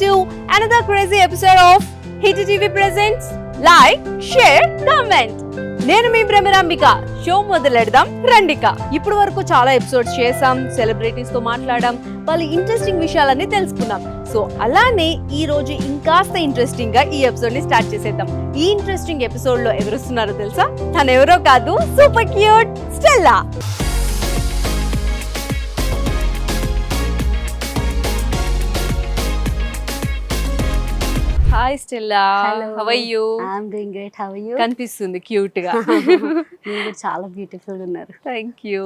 to another crazy episode of Hit TV Presents Like, Share, Comment. నేను మీ Bhramarambika. Show మొదలెడదాం రండిక. ఇప్పటి వరకు చాలా ఎపిసోడ్స్ చేసాం, సెలబ్రిటీస్ తో మాట్లాడాం, వాళ్ళ ఇంట్రెస్టింగ్ విషయాలన్నీ తెలుసుకున్నాం. సో అలానే ఈ రోజు ఇంకాస్త ఇంట్రెస్టింగ్ గా ఈ ఎపిసోడ్ ని స్టార్ట్ చేసేద్దాం. ఈ ఇంట్రెస్టింగ్ ఎపిసోడ్ లో ఎవరు వస్తున్నారో తెలుసా? తను ఎవరో కాదు, super cute Stella. Hi Stella, how are you? I'm doing great. How are you? కనిపిస్తుంది క్యూట్ గా. మీరు చాలా బ్యూటిఫుల్ ఉన్నారు. Thank you.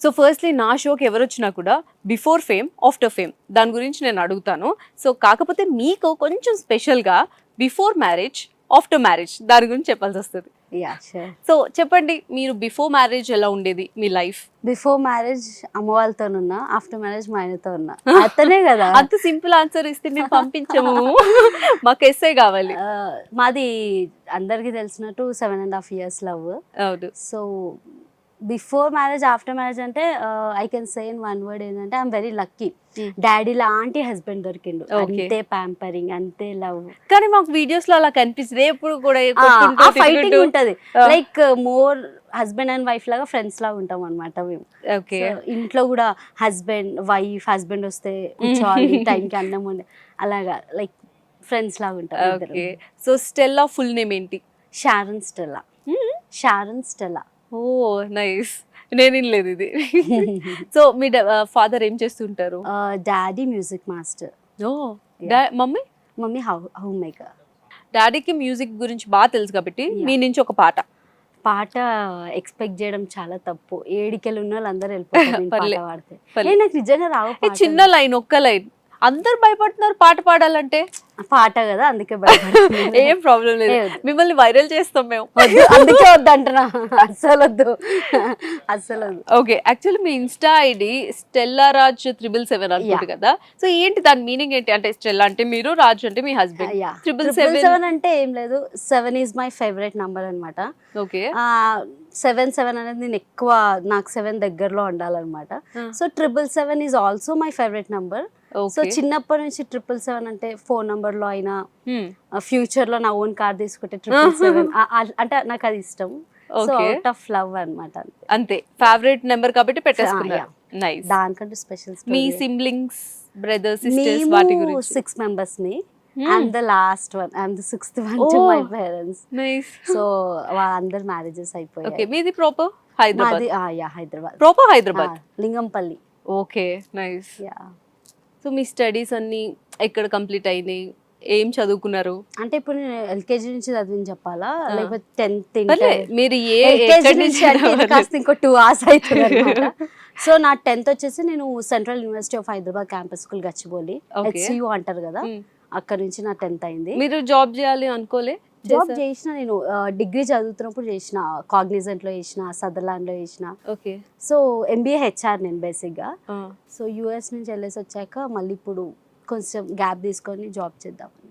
సో ఫస్ట్లీ నా షోకి ఎవరు వచ్చినా కూడా బిఫోర్ ఫేమ్, ఆఫ్టర్ ఫేమ్ దాని గురించి నేను అడుగుతాను. సో కాకపోతే మీకు కొంచెం స్పెషల్గా బిఫోర్ మ్యారేజ్, ఆఫ్టర్ మ్యారేజ్ దాని గురించి చెప్పాల్సి వస్తుంది. Yeah sure. సో చెప్పండి, మీరు బిఫోర్ మ్యారేజ్ ఎలా ఉండేది మీ లైఫ్? బిఫోర్ మ్యారేజ్ అమ్మ వాళ్ళతో ఉన్నా, ఆఫ్టర్ మ్యారేజ్ మా ఆయనతో ఉన్నా. అతనే కదా. అంత సింపుల్ ఆన్సర్ ఇస్తే మేము పంపించము. మాకు ఎస్ఏ కావాలి. మాది అందరికి తెలిసినట్టు 7.5 years లవ్. అవును. So before marriage, after marriage అంటే I can say in one word ఏంటంటే ఐఎమ్ వెరీ లక్కీ. డాడీ లాంటి హస్బెండ్ దొరికిండు. అంతే ప్యాంపరింగ్, అంతే లవ్. కానీ మాకు వీడియోస్ లో అలా కనిపిస్తుంది ఎప్పుడు కూడా. ఫైటింగ్ ఉంటది, like more husband and wife లాగా ఫ్రెండ్స్ లాగా ఉంటాం అనమాట మేము. ఓకే. ఇంట్లో కూడా హస్బెండ్ వైఫ్, హస్బెండ్ వస్తే కూర్చోవాలి టైంకి అన్నం ఉండే, అలాగా లైక్ ఫ్రెండ్స్ లాగా ఉంటాం. Okay. So Stella full name ఏంటి? Sharon Stella. Sharon Stella. Oh nice. నేను లేదు ఇది. సో మీ ఫాదర్ ఏం చేస్తుంటారు? Daddy music master. Oh mummy? Mummy home maker. డాడీకి మ్యూజిక్ గురించి బాగా తెలుసు కాబట్టి మీ నుంచి ఒక పాట ఎక్స్పెక్ట్ చేయడం చాలా తప్పు. ఏడికెళ్ళి ఉన్న వాళ్ళు అందరూ వెళ్ళిపోతారు పాట పాడితే. నాకు నిజంగా రావు. చిన్న లైన్, ఒక్క లైన్. అందరు భయపడుతున్నారు పాట పాడాలంటే. పాట కదా, అందుకే భయపడుతున్నారు. ఏం ప్రాబ్లం లేదు, మిమ్మల్ని వైరల్ చేస్తాం మేము. అందుకే వద్దంటున్నా. అస్సలు వద్దు, అస్సలు వద్దు. ఓకే. యాక్చువల్లీ మీ ఇన్స్టా ఐడి స్టెల్లా రాజ్ 777 అనుకుంటు కదా. సో ఏంటి దాని మీనింగ్ ఏంటి? అంటే స్టెల్లా అంటే మీరు, రాజ్ అంటే మీ హస్బెండ్. 777 అంటే ఏం లేదు, 7 ఈజ్ మై ఫేవరెట్ నంబర్ అనమాట. ఓకే. 7 అనేది నేను ఎక్కువ, నాకు 7 దగ్గరలో ఉండాలన్నమాట. So 777 is also my favourite number. So చిన్నప్పటి నుంచి 777 అంటే ఫోన్ నంబర్ లో అయినా, ఫ్యూచర్ లో నా ఓన్ కార్ తీసుకుంటే 777 అంటే నాకు అది ఇష్టం. సో అవుట్ ఆఫ్ లవ్ అన్నమాట. అంతే, ఫేవరెట్ నెంబర్ కాబట్టి పెట్టేసుకున్నారు. నైస్. దానికంటే స్పెషల్. మీ సిబ్లింగ్స్, బ్రదర్స్, సిస్టర్స్ వాటి గురించి? 6 members ని. I'm the last one. I'm the 6th one to my parents. Nice. So వాళ్ళందరూ మ్యారేజెస్ అయిపోయాయి. ఓకే. మీది proper Hyderabad? Hyderabad. Proper Hyderabad, Lingampalli. Okay nice. So మీ స్టడీస్ అన్ని ఎక్కడ కంప్లీట్ అయినాయి? ఏం చదువుకున్నారు? అంటే ఇప్పుడు నేను ఎల్కేజీ నుంచి చదివింది చెప్పాలా, లేకపోతే 10th? మీరు కాస్త ఇంకో 2 hours అవుతుంది అనమాట. సో నా 10th వచ్చేసి నేను central university of Hyderabad campus school Gachibowli, HCU అంటారు కదా, అక్కడ నుంచి నా 10th అయింది. మీరు జాబ్ చేయాలి అనుకోలే? జాబ్ చేసిన, నేను డిగ్రీ చదువుతున్నప్పుడు చేసిన, కాగ్నిజెంట్ లో చేసిన, సదర్లాండ్ లో చేసిన. ఓకే. సో MBA HR నేను బేసిక్ గా. సో US నుంచి వెళ్ళేసి వచ్చాక మళ్ళీ ఇప్పుడు కొంచెం గ్యాప్ తీసుకొని జాబ్ చేద్దామని.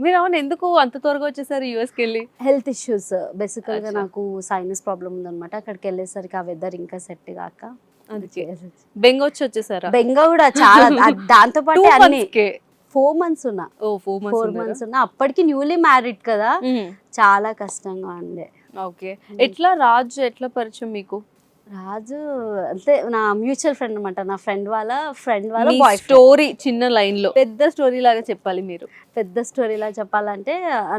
మీరు అవును, ఎందుకు అంత త్వరగా వచ్చేసారు యూఎస్కి వెళ్ళి? హెల్త్ ఇష్యూస్ బేసికల్ గా, నాకు సైనస్ ప్రాబ్లం ఉందన్నమాట. అక్కడికి వెళ్ళేసరికి ఆ వెదర్ ఇంకా సెట్ కాక బెంగ వచ్చేసారా? బెంగ కూడా చాలా. దాంతో పాటు అన్ని 4 months ఉన్నా. 4 months ఉన్నా. అప్పటికి న్యూలీ మ్యారీడ్ కదా, చాలా కష్టంగా ఉండే. ఓకే. ఎట్లా రాజు ఎట్లా పరిచయం మీకు? రాజు అంటే నా మ్యూచువల్ ఫ్రెండ్ అనమాట. నా ఫ్రెండ్ వాళ్ళ బాయ్. స్టోరీ చిన్న లైన్ లో, పెద్ద స్టోరీ లాగా చెప్పాలి మీరు. పెద్ద స్టోరీ లాగా చెప్పాలంటే,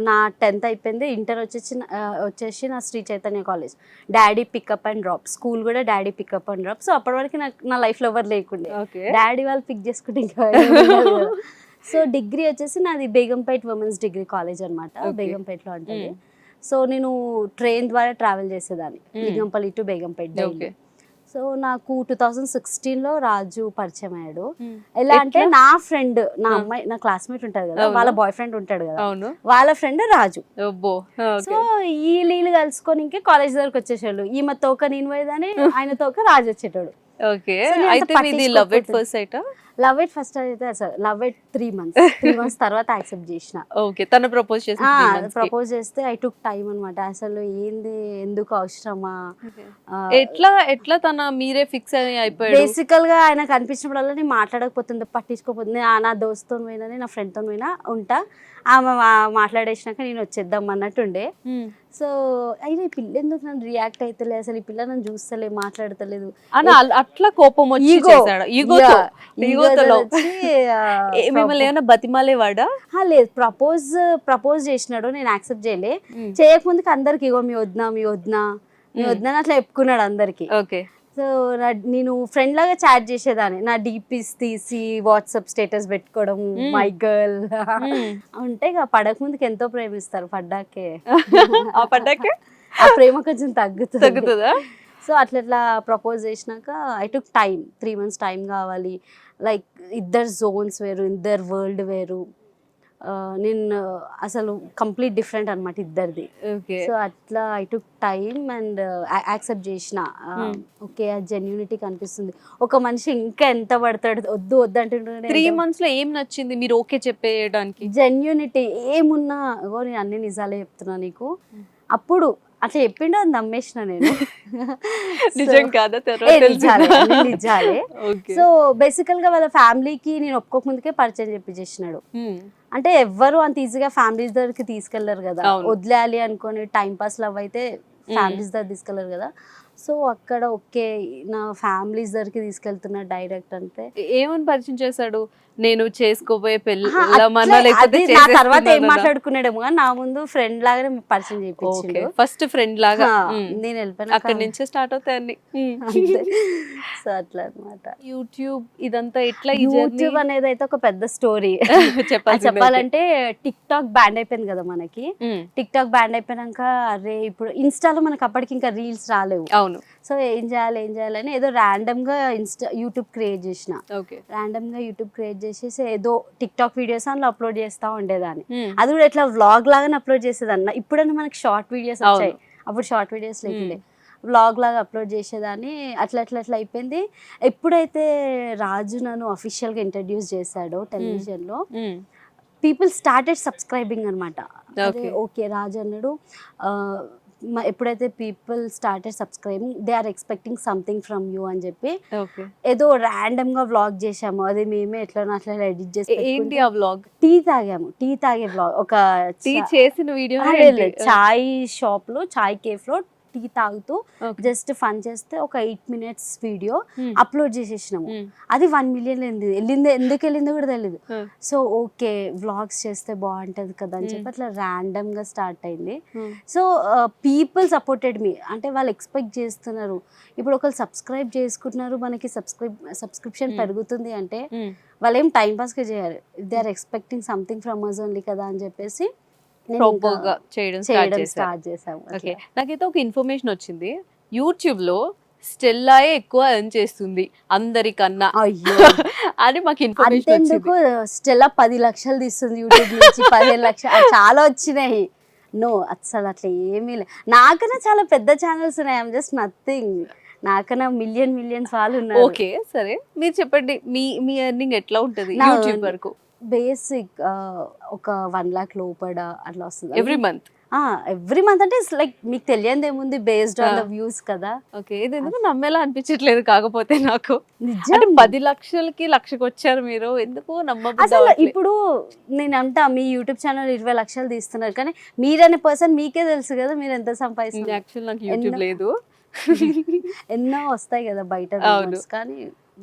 నా 10th అయిపోయింది. ఇంటర్ వచ్చేసి నా Sri Chaitanya college. Daddy pickup and drop, school కూడా daddy pickup and drop. So అప్పటి వరకు నా లైఫ్ లో ఎవరు లేకుండే, డాడీ వాళ్ళు పిక్ చేసుకుంటే ఇంకా. సో డిగ్రీ వచ్చేసి నాది బేగంపేట్ ఉమెన్స్ డిగ్రీ కాలేజ్ అనమాట, బేగంపేట్లో ఉంటుంది. సో నేను ట్రైన్ ద్వారా ట్రావెల్ చేసేదాన్ని, Lingampally to Begumpet daily. So నాకు 2016లో రాజు పరిచయం అయ్యాడు. ఎలా అంటే, నా ఫ్రెండ్, నా అమ్మాయి, నా క్లాస్మేట్ ఉంటాడు కదా, వాళ్ళ బాయ్ ఫ్రెండ్ ఉంటాడు కదా, వాళ్ళ ఫ్రెండ్ రాజు. సో వీళ్ళు కలుసుకొని ఇంకా కాలేజ్ దగ్గరకు వచ్చేసాడు. ఈమె తోక నేను పోయేదాన్ని, ఆయన తోక రాజు వచ్చేటాడు. ఓకే, So, నేను అంత అయితే మీది లవ్ ఎట్ ఫస్ట్ సైటా? లవ్ ఇట్ ఫస్ట్ అయితే అసలు లవ్ ఇట్ 3 months తర్వాత యాక్సెప్ట్ చేసిన. ఓకే, తను ప్రపోజ్ చేసి 3 months కి. ప్రపోజ్ చేస్తే ఐ టుక్ టైం అనమాట. అసలు ఏంది, ఎందుకు అవసరమా, ఎట్లా తన మీరే ఫిక్స్ అయిపోయాడు? బేసికల్ గా ఆయనకు అనిపించినప్పుడల్లా నేను మాట్లాడకపోతుంది, పట్టించుకోకపోతుంది. నా దోస్తో పోయినా, నా ఫ్రెండ్ తో పోయినా ఉంటా, ఆమె మాట్లాడేసినాక నేను వచ్చేద్దాం అన్నట్టుండే. సో అయినా ఈ పిల్ల ఎందుకు నన్ను రియాక్ట్ అవుతలే, అసలు ఈ పిల్ల నన్ను చూస్తలే, మాట్లాడతలేదు అని అట్లా కోపం వచ్చి చేశాడు. ఈగోతో మిమ్మల్ని ఏమైనా బతిమాలేవాడా? లేదు, ప్రపోజ్ చేసినాడు, నేను యాక్సెప్ట్ చేయలే. చేయకముందుకు అందరికి ఇగో మీ వద్దా అట్లా చెప్పుకున్నాడు అందరికి. ఓకే, సో నేను ఫ్రెండ్ లాగా చాట్ చేసేదాన్ని, నా డీపీస్ తీసి వాట్సాప్ స్టేటస్ పెట్టుకోవడం, మై గర్ల్ అంటే ఇక పడక ముందుకు ఎంతో ప్రేమిస్తారు, పడ్డాకే ఆ ప్రేమ కొంచెం తగ్గుతుందా. సో అట్లా ప్రపోజ్ చేసినాక I took time, 3 months time కావాలి. లైక్ ఇద్దరు జోన్స్ వేరు, ఇద్దరు వరల్డ్ వేరు. నేను అసలు కంప్లీట్ డిఫరెంట్ అనమాట ఇద్దరిది. సో అట్లా I took time and accept చేసిన. ఓకే, ఆ జెన్యూనిటీ కనిపిస్తుంది. ఒక మనిషి ఇంకా ఎంత పడతాడు, వద్దు అంటుంటే 3 months లో ఏం నచ్చింది మీరు ఓకే చెప్పేయడానికి? జెన్యూనిటీ ఏమున్నా, నేను అన్ని నిజాలే చెప్తున్నా నీకు. అప్పుడు అట్లా చెప్పిండో అది నమ్మేసిన నేను. నిజం కాదా? నిజాలే. సో బేసికల్ గా వాళ్ళ ఫ్యామిలీకి నేను ఒప్పుకోక ముందుకే పరిచయం చేసినాడు. అంటే ఎవ్వరు అంత ఈజీగా ఫ్యామిలీస్ దగ్గరికి తీసుకెళ్లరు కదా, వదిలేయాలి అనుకొని టైం పాస్ లవ్ అయితే ఫ్యామిలీస్ దగ్గర తీసుకెళ్లరు కదా. సో అక్కడ ఓకే, నా ఫ్యామిలీస్ దగ్గరికి తీసుకెళ్తున్నా డైరెక్ట్. అంటే ఏమని పరిచయం చేశాడు? నేను చేసుకోబోయే పెళ్లి నా తర్వాత ఏం మాట్లాడుకున్నాడేమో కానీ నా ముందు ఫ్రెండ్ లాగానే పరిచయం చేయించిండు. ఫస్ట్ ఫ్రెండ్ లాగా నేను వెళ్ళిపోయినా అక్కడి నుంచే స్టార్ట్ అవుతాయి. సో అట్లా అనమాట. యూట్యూబ్ ఇదంతా ఎట్లా? యూట్యూబ్ అనేది అయితే ఒక పెద్ద స్టోరీ చెప్పాలంటే. టిక్ టాక్ బ్యాన్ అయిపోయింది కదా మనకి. టిక్ టాక్ బ్యాన్ అయిపోయినాక అరే ఇప్పుడు ఇన్స్టాలో మనకి అప్పటికి ఇంకా రీల్స్ రాలేవు. అవును. సో ఏం చేయాలని ఏదో ర్యాండమ్ గా యూట్యూబ్ క్రియేట్ చేసిన. ర్యాండమ్ గా యూట్యూబ్ క్రియేట్ చేసేసి ఏదో టిక్ టాక్ వీడియోస్ అందులో అప్లోడ్ చేస్తా ఉండేదాన్ని. అది కూడా ఇట్లా వ్లాగ్ లాగానే అప్లోడ్ చేసేదాన్ని. ఇప్పుడన్నా మనకి షార్ట్ వీడియోస్ వచ్చాయి, అప్పుడు షార్ట్ వీడియోస్ లేకుండే. వ్లాగ్ లాగా అప్లోడ్ చేసేదాన్ని. అట్లా అయిపోయింది. ఎప్పుడైతే రాజు నన్ను అఫీషియల్ గా ఇంట్రడ్యూస్ చేశాడో టెలివిజన్ లో, పీపుల్ స్టార్టెడ్ సబ్స్క్రైబింగ్ అనమాట. ఓకే రాజు అన్నాడు. ఎప్పుడైతే people started subscribing, they are expecting something from you అని చెప్పి ఏదో ర్యాండమ్ గా వ్లాగ్ చేసాము. అది మేమే ఎట్లా ఎడిట్ చేసి. ఏంటి ఆ వ్లాగ్? టీ తాగే వ్లాగ్. ఒక టీ చేసిన వీడియో, చాయ్ షాప్ లో, చాయ్ కేఫ్ లో టీ తాగుతూ జస్ట్ ఫన్ చేస్తే ఒక 8 minutes వీడియో అప్లోడ్ చేసేసినాము. అది 1 million వెళ్ళింది. ఎందుకు వెళ్ళిందో కూడా తెలియదు. సో ఓకే, వ్లాగ్స్ చేస్తే బాగుంటది కదా అని చెప్పి అట్లా ర్యాండమ్ గా స్టార్ట్ అయింది. So people supported me. అంటే వాళ్ళు ఎక్స్పెక్ట్ చేస్తున్నారు, ఇప్పుడు ఒకళ్ళు సబ్స్క్రైబ్ చేసుకుంటున్నారు, మనకి సబ్స్క్రిప్షన్ పెరుగుతుంది అంటే వాళ్ళు ఏం టైం పాస్ గా చేయాలి, they are expecting something from us only కదా అని చెప్పేసి చేయడం స్టార్ట్ చేసాము. ఓకే, నాకైతే ఒక ఇన్ఫర్మేషన్ వచ్చింది, యూట్యూబ్ లో స్టెల్లాయే ఎక్కువ ఎర్న్ చేస్తుంది అందరికన్నా అని మాకు ఇన్ఫర్మేషన్ వచ్చింది. స్టెల్లా 10 లక్షలు తీస్తుంది యూట్యూబ్ నుంచి, 15 లక్షలు చాలా వచ్చినాయి. నో, అసలు అట్లా ఏమీ లేదు. నాకన్నా చాలా పెద్ద ఛానల్స్ ఉన్నాయి, ఐఎమ్ జస్ట్ నథింగ్. నాకన్నా మిలియన్స్ వాళ్ళు ఉన్నారు. ఓకే సరే, మీరు చెప్పండి, మీ ఎర్నింగ్ ఎట్లా ఉంటుంది యూట్యూబ్ వరకు? బేసిక్ ఒక 1 lakh లోపల అట్లా వస్తుంది ఎవ్రీ మంత్. అంటే లైక్ మీకు తెలియదు ఏముంది, బేస్డ్ ఆన్ ద వ్యూస్ కదా. ఓకే, ఇది ఎందుకు నమ్మేలా అనిపించట్లేదు. కాకపోతే నాకు 10 లక్షలకి 1,00,000కి వచ్చారు మీరు, ఎందుకు అసలు ఇప్పుడు నేను అంటా మీ యూట్యూబ్ ఛానల్ 20 లక్షలు తీస్తున్నారు, కానీ మీరనే పర్సన్ మీకే తెలుసు కదా మీరు ఎంత సంపాదిస్తున్నారు. యాక్చువల్ నాకు యూట్యూబ్ లేదు. ఎన్నో వస్తాయి కదా బయట, కానీ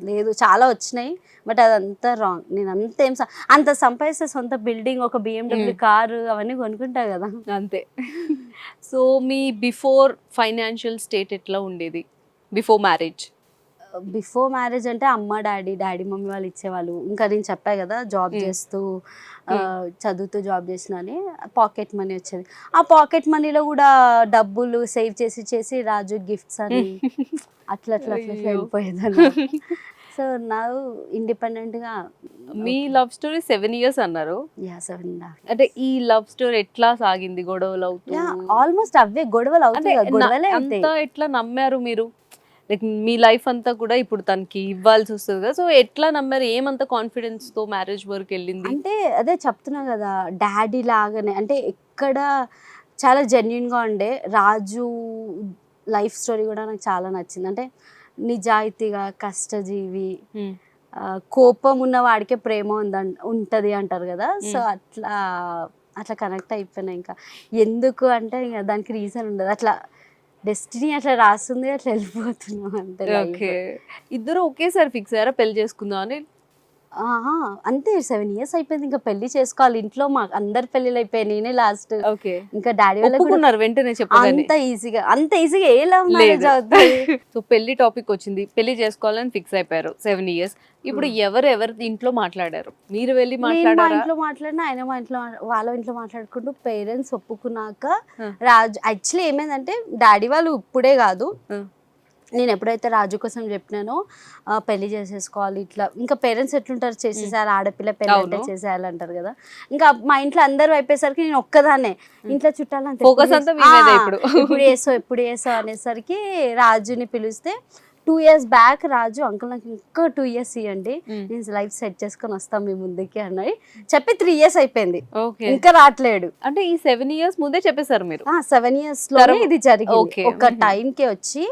లేదు, చాలా వచ్చినాయి. బట్ అదంతా రాంగ్. నేను అంత సంపాదిస్తే సొంత బిల్డింగ్, ఒక BMW కారు అవన్నీ కొనుక్కుంటా కదా, అంతే. So me before financial state ఎట్లా ఉండేది బిఫోర్ మ్యారేజ్? బిఫోర్ మ్యారేజ్ అంటే అమ్మ డాడీ మమ్మీ వాళ్ళు ఇచ్చేవాళ్ళు. ఇంకా నేను చెప్పా కదా జాబ్ చేస్తూ చదువుతూ జాబ్ చేసిన అని పాకెట్ మనీ వచ్చేది. ఆ పాకెట్ మనీలో కూడా డబ్బులు సేవ్ చేసి రాజు గిఫ్ట్స్ అని అట్లా వెళ్ళిపోయేదాన్ని. సో నా ఇండిపెండెంట్ గా. మీ లవ్ స్టోరీ 7 years అన్నారు. 7.5. అంటే ఈ లవ్ స్టోరీ ఎట్లా సాగింది? గొడవలు అవుతాయి, ఆల్మోస్ట్ అవే గొడవలు అవుతాయి. ఎట్లా నమ్మారు మీరు? లైక్ మీ లైఫ్ అంతా కూడా ఇప్పుడు తనకి ఇవ్వాల్సి వస్తుంది కదా, సో ఎట్లా నమ్మారు, ఏమంత కాన్ఫిడెన్స్ తో మ్యారేజ్ వరకు వెళ్ళింది? అంటే అదే చెప్తున్నా కదా, డాడీ లాగానే అంటే ఎక్కడ చాలా జెన్యున్గా ఉండే. రాజు లైఫ్ స్టోరీ కూడా నాకు చాలా నచ్చింది. అంటే నిజాయితీగా, కష్టజీవి, కోపం ఉన్న వాడికే ప్రేమ ఉంటది అంటారు కదా. సో అట్లా అట్లా కనెక్ట్ అయిపోయినా. ఇంకా ఎందుకు అంటే ఇంకా దానికి రీజన్ ఉండదు, అట్లా డెస్టినీ అట్లా రాస్తుంది, అట్లా వెళ్ళిపోతున్నాం అంటే. ఓకే, ఇద్దరు ఒకేసారి ఫిక్స్ అయ్యారా పెళ్లి చేసుకుందాం అని? అంతే 7 years అయిపోయింది, ఇంకా పెళ్లి చేసుకోవాలి. ఇంట్లో మా అందరు పెళ్లిళ్ళు అయిపోయాయి, నేనే లాస్ట్. ఓకే, ఇంకా డాడీ ఒప్పుకున్నారు వెంటనే చెప్పగానే? అంత ఈజీగా ఏ లవ్ మ్యారేజ్ అవుతుంది. సో పెళ్లి టాపిక్ వచ్చింది, పెళ్లి చేసుకోవాలని ఫిక్స్ అయిపోయారు 7 years. ఇప్పుడు ఎవరు ఇంట్లో మాట్లాడారు? మీరు వెళ్ళి మా మాట్లాడారా? ఇంట్లో మాట్లాడినా, ఆయన మా ఇంట్లో వాళ్ళ ఇంట్లో మాట్లాడుకుంటూ పేరెంట్స్ ఒప్పుకున్నాక రాజు యాక్చువల్లీ ఏమైందంటే డాడీ వాళ్ళు ఇప్పుడే కాదు, నేను ఎప్పుడైతే రాజు కోసం చెప్పినానో పెళ్లి చేసేసుకోవాలి ఇట్లా, ఇంకా పేరెంట్స్ ఎట్లుంటారు, చేసేసారు ఆడపిల్ల పెళ్లి అంటే చేసేయాలంటారు కదా. ఇంకా మా ఇంట్లో అందరూ అయిపోయేసరికి నేను ఒక్కదాన్నే, ఇంట్లో చుట్టాలంటే ఫోకస్ అంతా మీ మీదే ఇప్పుడు. ఎప్పుడు చేసావు అనేసరికి రాజుని పిలిస్తే 2 years బ్యాక్ రాజు అంకుల్ నాకు ఇంకా 2 years ఇవ్వండి, నేను లైఫ్ సెట్ చేసుకొని వస్తాం మీ ముందుకి అన్నాయి. చెప్పి 3 years అయిపోయింది, ఇంకా రావట్లేడు. అంటే ఈ 7 years ముందే చెప్పేశారు మీరు? 7 years లో ఇది జరిగింది. ఒక టైం కి వచ్చి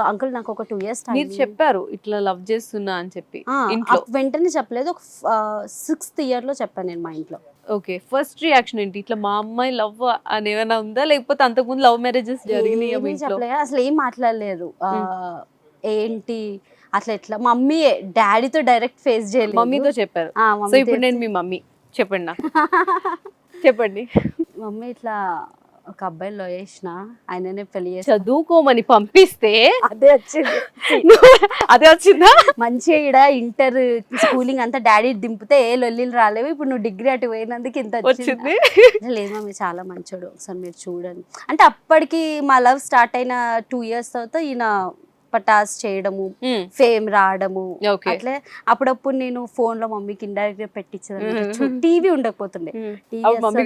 అంకుల్ నాకు ఒక 2 years మీరు చెప్పారు ఇట్లా లవ్ చేస్తున్నా అని చెప్పి? వెంటనే చెప్పలేదు, ఒక 6th year లో చెప్పాను నేను మా ఇంట్లో. ఓకే, ఫస్ట్ రియాక్షన్ ఏంటి? ఇట్లా మా అమ్మాయి లవ్ అని ఏమైనా ఉందా, లేకపోతే అంతకుముందు లవ్ మ్యారేజెస్ జరిగినాయి? చెప్పలేదు, అసలు ఏం మాట్లాడలేదు. ఏంటి అట్లా ఎట్లా, మమ్మీ డాడీతో డైరెక్ట్ ఫేస్ చేయలేదు, మమ్మీతో చెప్పారు. సో ఇప్పుడు నేను మీ మమ్మీ, చెప్పండి నాకు. చెప్పండి. మమ్మీ ఇట్లా ఒక అబ్బాయిలో వేసిన, ఆయననే పెళ్లి చేసి చదువుకోమని పంపిస్తే అదే వచ్చింది. అదే వచ్చిందా? మంచిగా ఇక్కడ ఇంటర్ స్కూలింగ్ అంతా డాడీ దింపితే ఏ లొల్లిలు రాలేవు, ఇప్పుడు నువ్వు డిగ్రీ అటు పోయినందుకు ఇంత వచ్చింది. లేదు మమ్మీ చాలా మంచోడు, ఒకసారి మీరు చూడండి అంటే. అప్పటికి మా లవ్ స్టార్ట్ అయిన 2 years తర్వాత ఈయన పటాస్ చేయడము, ఫేమ్ రావడము, అట్లే అప్పుడప్పుడు నేను ఫోన్ లో మమ్మీకి ఇండైరెక్ట్ గా పెట్టించేదాన్ని. టీవీ ఉండకపోతుండే,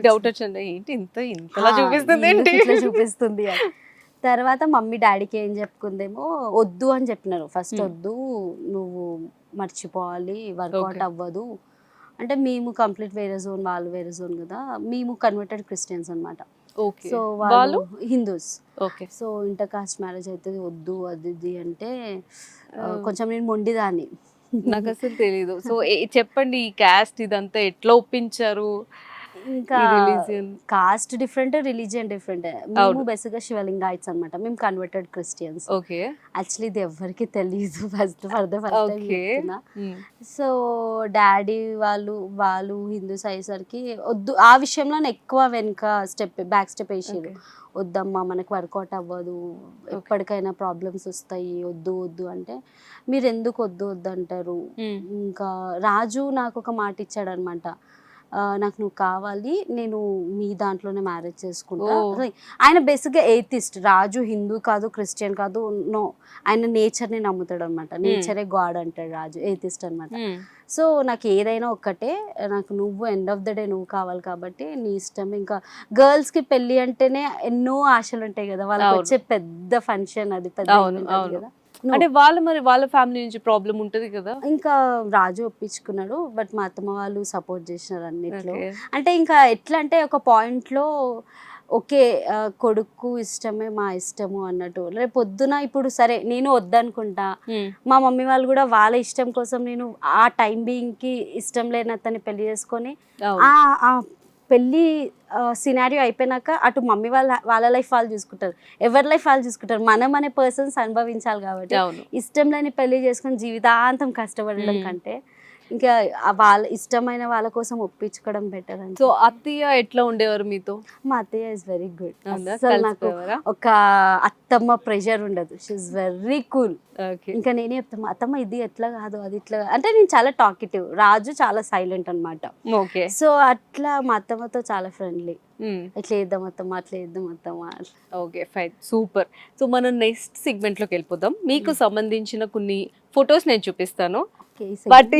డౌట్ వచ్చింది ఏంటి ఇంతలా చూపిస్తుంది అని. తర్వాత మమ్మీ డాడీకి ఏం చెప్పుకుందేమో వద్దు అని చెప్పినారు. ఫస్ట్ వద్దు, నువ్వు మర్చిపోవాలి, వర్కౌట్ అవ్వదు అంటే. మేము కంప్లీట్ వేరే జోన్, వాళ్ళు వేరే జోన్ కదా, మేము కన్వర్టెడ్ క్రిస్టియన్స్ అనమాట. సో వాళ్ళు Hindus. So inter caste marriage అయితే వద్దు అది ఇది అంటే కొంచెం నేను మొండిదాన్ని, నాకు అసలు తెలీదు. సో చెప్పండి, ఈ క్యాస్ట్ ఇదంతా ఎట్లా ఒప్పించారు? ఇంకా కాస్ట్ డిఫరెంట్, రిలీజియన్ డిఫరెంట్. మేము బేసిక్గా శివలింగాయిట్స్ అనమాట, మేము కన్వర్టెడ్ క్రిస్టియన్స్. ఓకే, యాక్చువల్లీ ఇది ఎవరికి తెలియదు, ఫస్ట్ సో డాడీ వాళ్ళు హిందూస్ అయ్యేసరికి వద్దు, ఆ విషయంలో ఎక్కువ వెనుక బ్యాక్ స్టెప్ వేసేది. వద్దమ్మా మనకు వర్కౌట్ అవ్వదు, ఎప్పటికైనా ప్రాబ్లమ్స్ వస్తాయి, వద్దు వద్దు అంటే. మీరు ఎందుకు వద్దు వద్దు అంటారు? ఇంకా రాజు నాకు ఒక మాట ఇచ్చాడు అనమాట, నాకు నువ్వు కావాలి, నేను మీ దాంట్లోనే మ్యారేజ్ చేసుకుంటా. ఆయన బేసిక్గా ఎయితిస్ట్. రాజు హిందూ కాదు, క్రిస్టియన్ కాదు, నో, ఆయన నేచర్ని నమ్ముతాడు అనమాట. నేచరే గాడ్ అంటాడు రాజు, ఎయితిస్ట్ అనమాట. సో నాకు ఏదైనా ఒక్కటే, నాకు నువ్వు ఎండ్ ఆఫ్ ద డే నువ్వు కావాలి కాబట్టి నీ ఇష్టం. ఇంకా గర్ల్స్కి పెళ్ళి అంటేనే ఎన్నో ఆశలు ఉంటాయి కదా, వాళ్ళకి వచ్చే పెద్ద ఫంక్షన్ అది, పెద్ద కదా. అంటే వాళ్ళ ఫ్యామిలీ నుంచి ప్రాబ్లం ఉంటది కదా. ఇంకా రాజు ఒప్పించుకున్నాడు, బట్ మా అత్తమ్మ వాళ్ళు సపోర్ట్ చేసినారు అన్నిట్లో. అంటే ఇంకా ఎట్లా అంటే ఒక పాయింట్ లో ఓకే కొడుకు ఇష్టమే మా ఇష్టము అన్నట్టు. రేపు పొద్దున ఇప్పుడు సరే నేను వద్దనుకుంటా, మా మమ్మీ వాళ్ళు కూడా వాళ్ళ ఇష్టం కోసం, నేను ఆ టైం బీయింగ్ కి ఇష్టం లేని అతన్ని పెళ్లి చేసుకొని ఆ పెళ్ళి సినారియో అయిపోయినాక అటు మమ్మీ వాళ్ళ లైఫ్ వాళ్ళు చూసుకుంటారు, ఎవరి లైఫ్ వాళ్ళు చూసుకుంటారు. మనం అనే పర్సన్స్ అనుభవించాలి కాబట్టి ఇష్టం లేని పెళ్లి చేసుకొని జీవితాంతం కష్టపడడం కంటే ఇంకా వాళ్ళ ఇష్టమైన వాళ్ళ కోసం ఒప్పించుకోవడం బెటర్ అని. సో అత్తయ్య ఎట్లా ఉండేవారు మీతో? మా అత్తయ్య ఇస్ వెరీ గుడ్. అసలు నాకు ఒక అత్తమ్మ ప్రెషర్ ఉండదు, షీ ఇస్ వెరీ కూల్. ఇంకా నేనే చెప్తాను అత్తమ్మ ఇది ఎట్లా కాదు అది ఇట్లా అంటే. నేను చాలా టాకిటివ్, రాజు చాలా సైలెంట్ అనమాట. సో అట్లా మా అత్తమ్మతో చాలా ఫ్రెండ్లీ. ఇట్లా వేద్దాం అత్తమ్మ, అట్లా వేద్దాం అత్తమ్మ. Okay fine, super. సో మనం నెక్స్ట్ సెగ్మెంట్ లోకి వెళ్ళిపోదాం. మీకు సంబంధించిన కొన్ని ఫొటోస్ నేను చూపిస్తాను, బట్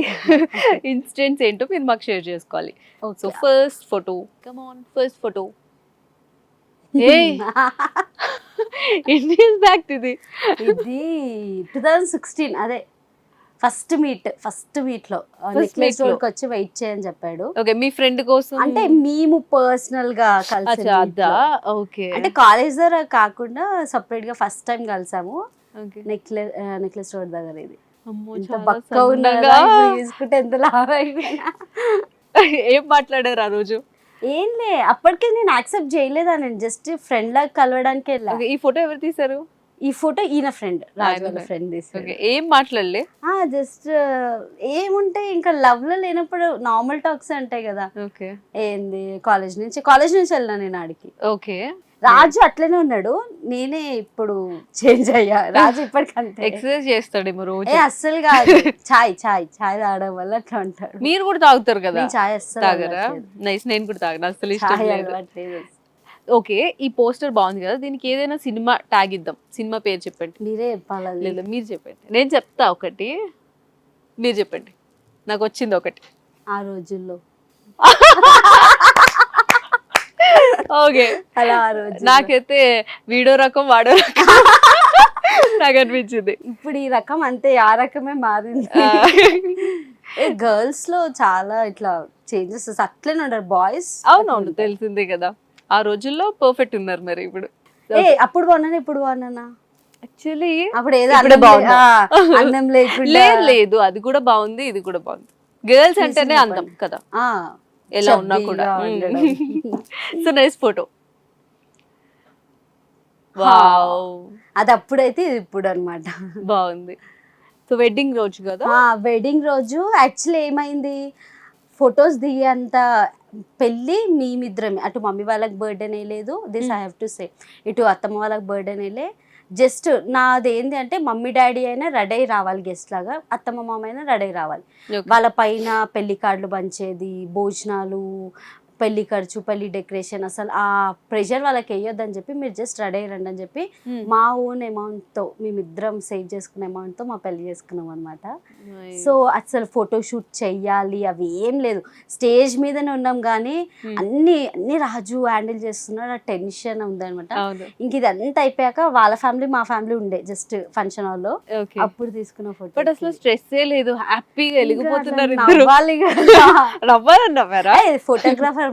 ఇన్సిడెంట్స్ ఏంటో మీరు మాకు షేర్ చేసుకోవాలి. So first photo, come on, first photo. ఎన్ని ఇయర్స్ బ్యాక్ ఇది? ఇది 2016 అదే ఫస్ట్ మీట్ లో నెక్లెస్ meet లో. రోడ్ కి వచ్చి వెయిట్ చేయని చెప్పాడు. ఓకే, మీ ఫ్రెండ్ కోసం అంటే మేము పర్సనల్ గా కలిసి అచ్చా, అదా ఓకే. అంటే కాలేజ్ దగ్గర కాకుండా సపరేట్ గా ఫస్ట్ టైం కలిసాము. ఓకే. నెక్లెస్ రోడ్ దగ్గర. ఇది అమ్మో, ఎంత చాలా బక్క ఉన్నా సన్నగా. తీసుకుంటే ఎంత లాభ అయిపోయినా. ఏం మాట్లాడారు ఆ రోజు? ఏం లే, అప్పటికే నేను యాక్సెప్ట్ చేయలేదా, నేను జస్ట్ ఫ్రెండ్ లాగా కలవడానికి వెళ్ళా. Okay, ఈ ఫోటో ఎవరు తీశారు? ఈ ఫోటో ఈయన ఫ్రెండ్, రాజు వాళ్ళ ఆయన ఫ్రెండ్ ఓకే, తీసాడు. ఏం మాట్లాడలే? జస్ట్ ఏముంటే ఇంకా లవ్ లో లేనప్పుడు నార్మల్ టాక్స్ ఉంటాయి కదా. ఓకే. ఏంది కాలేజ్ నుంచి వెళ్ళినా నేను ఆడికి. ఓకే, రాజు అట్లనే ఉన్నాడు, నేనే ఇప్పుడు చేంజ్ అయ్యా. రాజు ఇప్పటికంతే ఎక్సర్సైజ్ చేస్తాడేమో రోజు. అస్సలు కాదు, చాయ్ తాగడం వల్ల అట్లా ఉంటాడు. మీరు కూడా తాగుతారు కదా? నేను చాయ్ అస్సలు తాగరా? నైస్, నేను కూడా తాగను, అసలు ఇష్టం చాయ్ లేదు. అలవాట్లేదు. ఓకే, ఈ పోస్టర్ బాగుంది కదా, దీనికి ఏదైనా సినిమా ట్యాగ్ ఇద్దాం. సినిమా పేరు చెప్పండి. మీరే చెప్పాలి. లేదా మీరు చెప్పండి, నేను చెప్తా ఒకటి, మీరు చెప్పండి. నాకు వచ్చింది ఒకటి. ఆ రోజుల్లో ఓకే, అలా ఆ రోజు నాకైతే వీడో రకం వాడో రకం నాకు అనిపించింది. ఇప్పుడు ఈ రకం అంతే, ఆ రకమే మారింది. గర్ల్స్ లో చాలా ఇట్లా చేంజెస్ అట్లనే ఉంటారు. బాయ్స్ అవునవును, తెలిసిందే కదా. ఆ రోజుల్లో పర్ఫెక్ట్ ఉన్నారు మరి ఇప్పుడు. అప్పుడు బాగున్నాను, ఇప్పుడు బాగున్నానా? యాక్చువల్లీ అప్పుడు ఏదో ఇప్పుడే అన్నం బాగున్నా. అన్నం లేకుండా లేదు లేదు, అది కూడా బాగుంది, ఇది కూడా బాగుంది. గర్ల్స్ అంటేనే అందం కదా, ఎలా ఉన్నా కూడా. So nice photo. వావ్, అది అప్పుడైతే ఇది ఇప్పుడు అన్నమాట. బాగుంది. సో వెడ్డింగ్ రోజు కదా? వెడ్డింగ్ రోజు యాక్చువల్లీ ఏమైంది, ఫొటోస్ దిగేంత పెళ్ళి మేమిద్దరమే. అటు మమ్మీ వాళ్ళకి బర్త్డేనే లేదు, this I have to say, ఇటు అత్తమ్మ వాళ్ళకి బర్త్డేనే. జస్ట్ నాది ఏంటి అంటే మమ్మీ డాడీ అయినా రెడీ అయి రావాలి గెస్ట్ లాగా, అత్తమ్మ మామ అయినా రెడీ అయి రావాలి. వాళ్ళ పైన పెళ్లి కార్డులు పంచేది, భోజనాలు, పెళ్లి ఖర్చు, పెళ్లి డెకరేషన్, అసలు ఆ ప్రెషర్ వాళ్ళకి వేయొద్దని చెప్పి మీరు జస్ట్ రెడీ అయ్యండి అని చెప్పి మా ఓన్ అమౌంట్తో మేమిద్దరం సేవ్ చేసుకున్న అమౌంట్తో మా పెళ్లి చేసుకున్నాం అనమాట. సో అసలు ఫోటోషూట్ చెయ్యాలి అవి ఏం లేదు, స్టేజ్ మీదనే ఉన్నాం కానీ అన్ని రాజు హ్యాండిల్ చేస్తున్నాడు, ఆ టెన్షన్ ఉందనమాట. ఇంక ఇదంతా అయిపోయాక వాళ్ళ ఫ్యామిలీ మా ఫ్యామిలీ ఉండే జస్ట్ ఫంక్షన్ హాల్లో, అప్పుడు తీసుకున్న ఫోటో. బట్ అసలు స్ట్రెస్ లేదు, హ్యాపీగా వెలిగిపోతున్నారు. ఫోటోగ్రాఫర్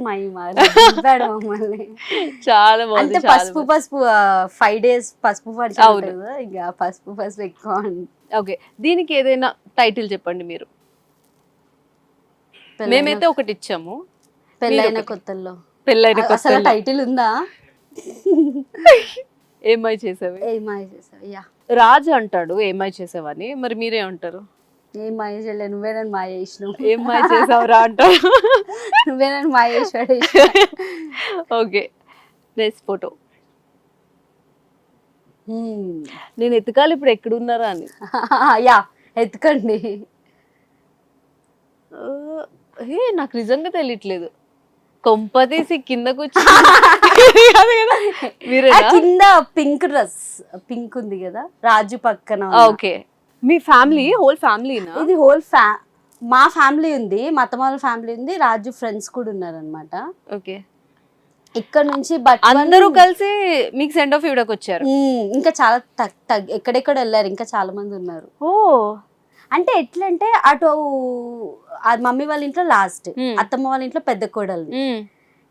చాలా బాగుంది. పసుపు 5 days పసుపు పడిచారు కదా, ఇంకా పసుపు ఎక్కువ. ఓకే, దీనికి ఏదైనా టైటిల్ చెప్పండి మీరు. మేమైతే ఒకటి ఇచ్చాము, పెళ్ళైన కొత్తల్లో. పెళ్ళైన అసలు టైటిల్ ఉందా? ఏమై చేసావు. యా, రాజు అంటాడు ఏమై చేసావని, మరి మీరేమంటారు? ఏం మాయ చేయలే, నువ్వే నన్ను మాయ చేసినావు. ఏం మాయ చేసావురా అంటారు. నువ్వే నన్ను మాయ చేసాడు. Okay, next photo. నేను ఎత్తుకాలి ఇప్పుడు ఎక్కడున్నారా అని. యా, ఎత్తుకండి. నాకు నిజంగా తెలియట్లేదు, కొంపతీసి కింద కింద పింక్ డ్రెస్, పింక్ ఉంది కదా రాజు పక్కన. ఓకే, మీ ఫ్యామిలీ హోల్ ఫ్యామిలీనా? ఇది మా ఫ్యామిలీ ఉంది, మా అత్తమ్మ వాళ్ళ ఫ్యామిలీ ఉంది, రాజు ఫ్రెండ్స్ కూడా ఉన్నారు అనమాట. ఓకే, ఇక్కడ నుంచి అందరూ కలిసి మీకు సెండ్ ఆఫ్ ఇవ్వడానికి వచ్చారు. ఇంకా చాలా ఎక్కడెక్కడ వెళ్ళారు, ఇంకా చాలా మంది ఉన్నారు. ఓ, అంటే ఎట్లంటే అటు మమ్మీ వాళ్ళ ఇంట్లో లాస్ట్, అత్తమ్మ వాళ్ళ ఇంట్లో పెద్ద కోడలు,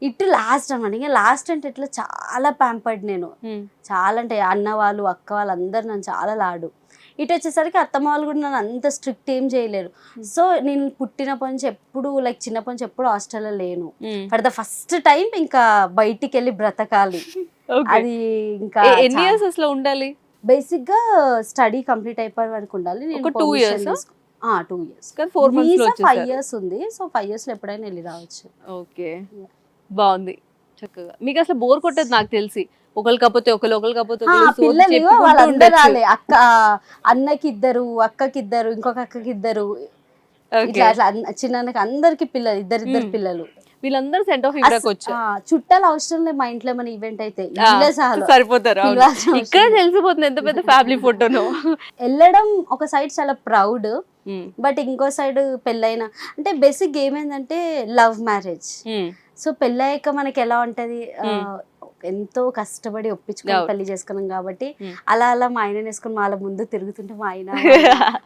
ఇటు లాస్ట్ అనమాట. ఇంకా లాస్ట్ అంటే ఇట్లా చాలా ప్యాంపర్డ్ నేను, చాలా అంటే అన్న వాళ్ళు అక్క వాళ్ళు అందరు నన్ను చాలా లాడు. ఇటు వచ్చేసరికి అత్తమ్మ వాళ్ళు కూడా నన్ను అంత స్ట్రిక్ట్ ఏం చేయలేరు. సో నేను పుట్టినప్పటి నుంచి ఎప్పుడు చిన్నప్పటి నుంచి ఎప్పుడు హాస్టల్లో లేను. ఫర్ ద ఫస్ట్ టైం ఇంకా బయటికి వెళ్ళి బ్రతకాలి. అది ఇంకా ఎన్ని ఇయర్స్ అసలు ఉండాలి? బేసిక్ గా స్టడీ కంప్లీట్ అయిపోయే వరకు ఉండాలి. నేను 2 years 2 years 5 years ఉంది. సో 5 years లో ఎప్పుడైనా వెళ్ళి రావచ్చు. ఓకే, బాగుంది చక్కగా. మీకు అసలు బోర్ కొట్టదు నాకు తెలిసి, ఒకరు కాకపోతే పిల్లలు వాళ్ళందరూ రాలే, అన్నకి 2 అక్కకి 2 ఇంకొక అక్కకి 2 ఇట్లా అట్లా చిన్నకి అందరికి పిల్లలు, ఇద్దరు పిల్లలు. వీళ్ళందరూ సెంట్ ఆఫ్ ఇవ్వడానికి వచ్చారు. చుట్టాలు అవసరం లేదు, మా ఇంట్లో ఏమైనా ఈవెంట్ అయితే సరిపోతారు. ఇక్కడ తెలిసిపోతుంది ఎంత పెద్ద ఫ్యామిలీ ఫోటోను. వెళ్ళడం ఒక సైడ్ చాలా ప్రౌడ్, బట్ ఇంకో సైడ్ పెళ్ళైన అంటే బేసిక్ ఏమైందంటే లవ్ మ్యారేజ్. సో పెళ్ళయ్యాక మనకి ఎలా ఉంటది, ఎంతో కష్టపడి ఒప్పించుకొని అవును. పెళ్లి చేసుకున్నాం కాబట్టి Hmm. అలా అలా మా ఆయన వేసుకొని వాళ్ళ ముందు తిరుగుతుంటే మా ఆయన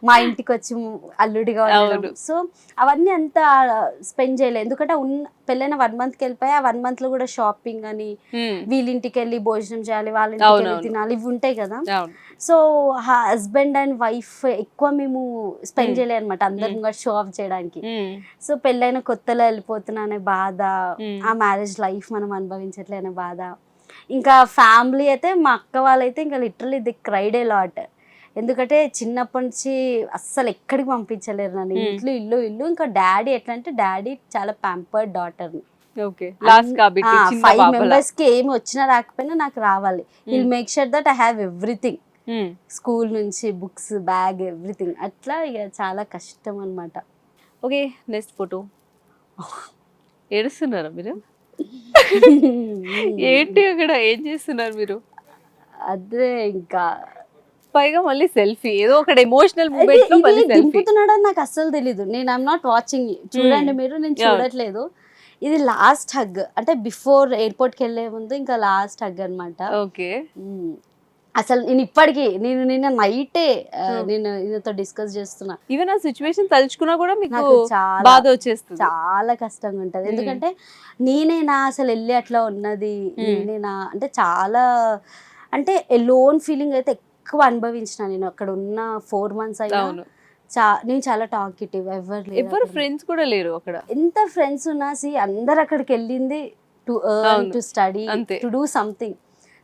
మా ఇంటికి వచ్చి అల్లుడిగా ఉండడం. అవును. సో అవన్నీ అంత స్పెండ్ చేయలేదు, ఎందుకంటే పెళ్ళైన 1 monthకి వెళ్ళిపోయి ఆ 1 monthలో కూడా షాపింగ్ అని వీళ్ళింటికి వెళ్ళి భోజనం చేయాలి, వాళ్ళ ఇంటికి వెళ్ళి అవునవును. తినాలి, ఇవి ఉంటాయి కదా. అవును. సో హస్బెండ్ అండ్ వైఫ్ ఎక్కువ మేము స్పెండ్ Hmm. చేయలేదు అనమాట, అందరం కూడా షో ఆఫ్ చేయడానికి. Hmm. సో పెళ్ళైన కొత్తలో వెళ్ళిపోతున్నా అనే బాధ, Hmm. ఆ మ్యారేజ్ లైఫ్ మనం అనుభవించట్లే అనే బాధ. ఇంకా ఫ్యామిలీ అయితే మా అక్క వాళ్ళైతే ఇంకా literally the cried a lot, ఎందుకంటే చిన్నప్పటి నుంచి అస్సలు ఎక్కడికి పంపించలేరు నన్ను, Hmm. ఇల్లు ఇల్లు ఇల్లు. ఇంకా డాడీ ఎట్లా అంటే డాడీ చాలా ప్యాంపర్డ్ డాటర్, ఓకే, లాస్ట్ కాబట్టి చిన్న 5 పాపలా. members కి ఏమి వచ్చినా రాకపోయినా నాకు రావాలి. Will make sure that I have everything, school నుంచి బుక్స్, బ్యాగ్, ఎవ్రీథింగ్. అట్లా ఇక చాలా కష్టం అనమాట. Okay, next photo. ఏడుస్తున్నారా మీరు? ఏంటి అక్కడ ఏం చేస్తున్నారు మీరు? అదే ఇంకా పైగా మళ్ళీ సెల్ఫీ, ఏదో ఒక ఎమోషనల్ మూమెంట్ లో మళ్ళీ సెల్ఫీ. దింపుతున్నాడని నాకు అస్సలు తెలీదు, నేను ఐఎమ్ నాట్ వాచింగ్. చూడండి మీరు, నేను చూడట్లేదు. ఇది లాస్ట్ హగ్, అంటే బిఫోర్ ఎయిర్పోర్ట్కి వెళ్ళే ముందు ఇంకా లాస్ట్ హగ్ అనమాట. ఓకే. అసలు నేను ఇప్పటికీ నిన్న నైటే నేను ఈయనతో డిస్కస్ చేస్తున్నా. ఈవెన్ ఆ సిచ్యువేషన్ తలుచుకున్నా కూడా మీకు నాకు చాలా బాధ వచ్చేస్తుంది. చాలా కష్టంగా ఉంటది, ఎందుకంటే నేనేనా అసలు వెళ్ళి అట్లా ఉన్నది, నేనేనా అంటే చాలా, అంటే లోన్ ఫీలింగ్ అయితే ఎక్కువ అనుభవించిన నేను అక్కడ ఉన్న 4 months అయినా. అవును. నేను చాలా టాకిటివ్, ఎవరు ఫ్రెండ్స్ కూడా లేరు అక్కడ. ఎంత ఫ్రెండ్స్ ఉన్నా అందరు అక్కడికి వెళ్ళింది టు ఎర్న్, టు స్టడీ, అంతే. To do something.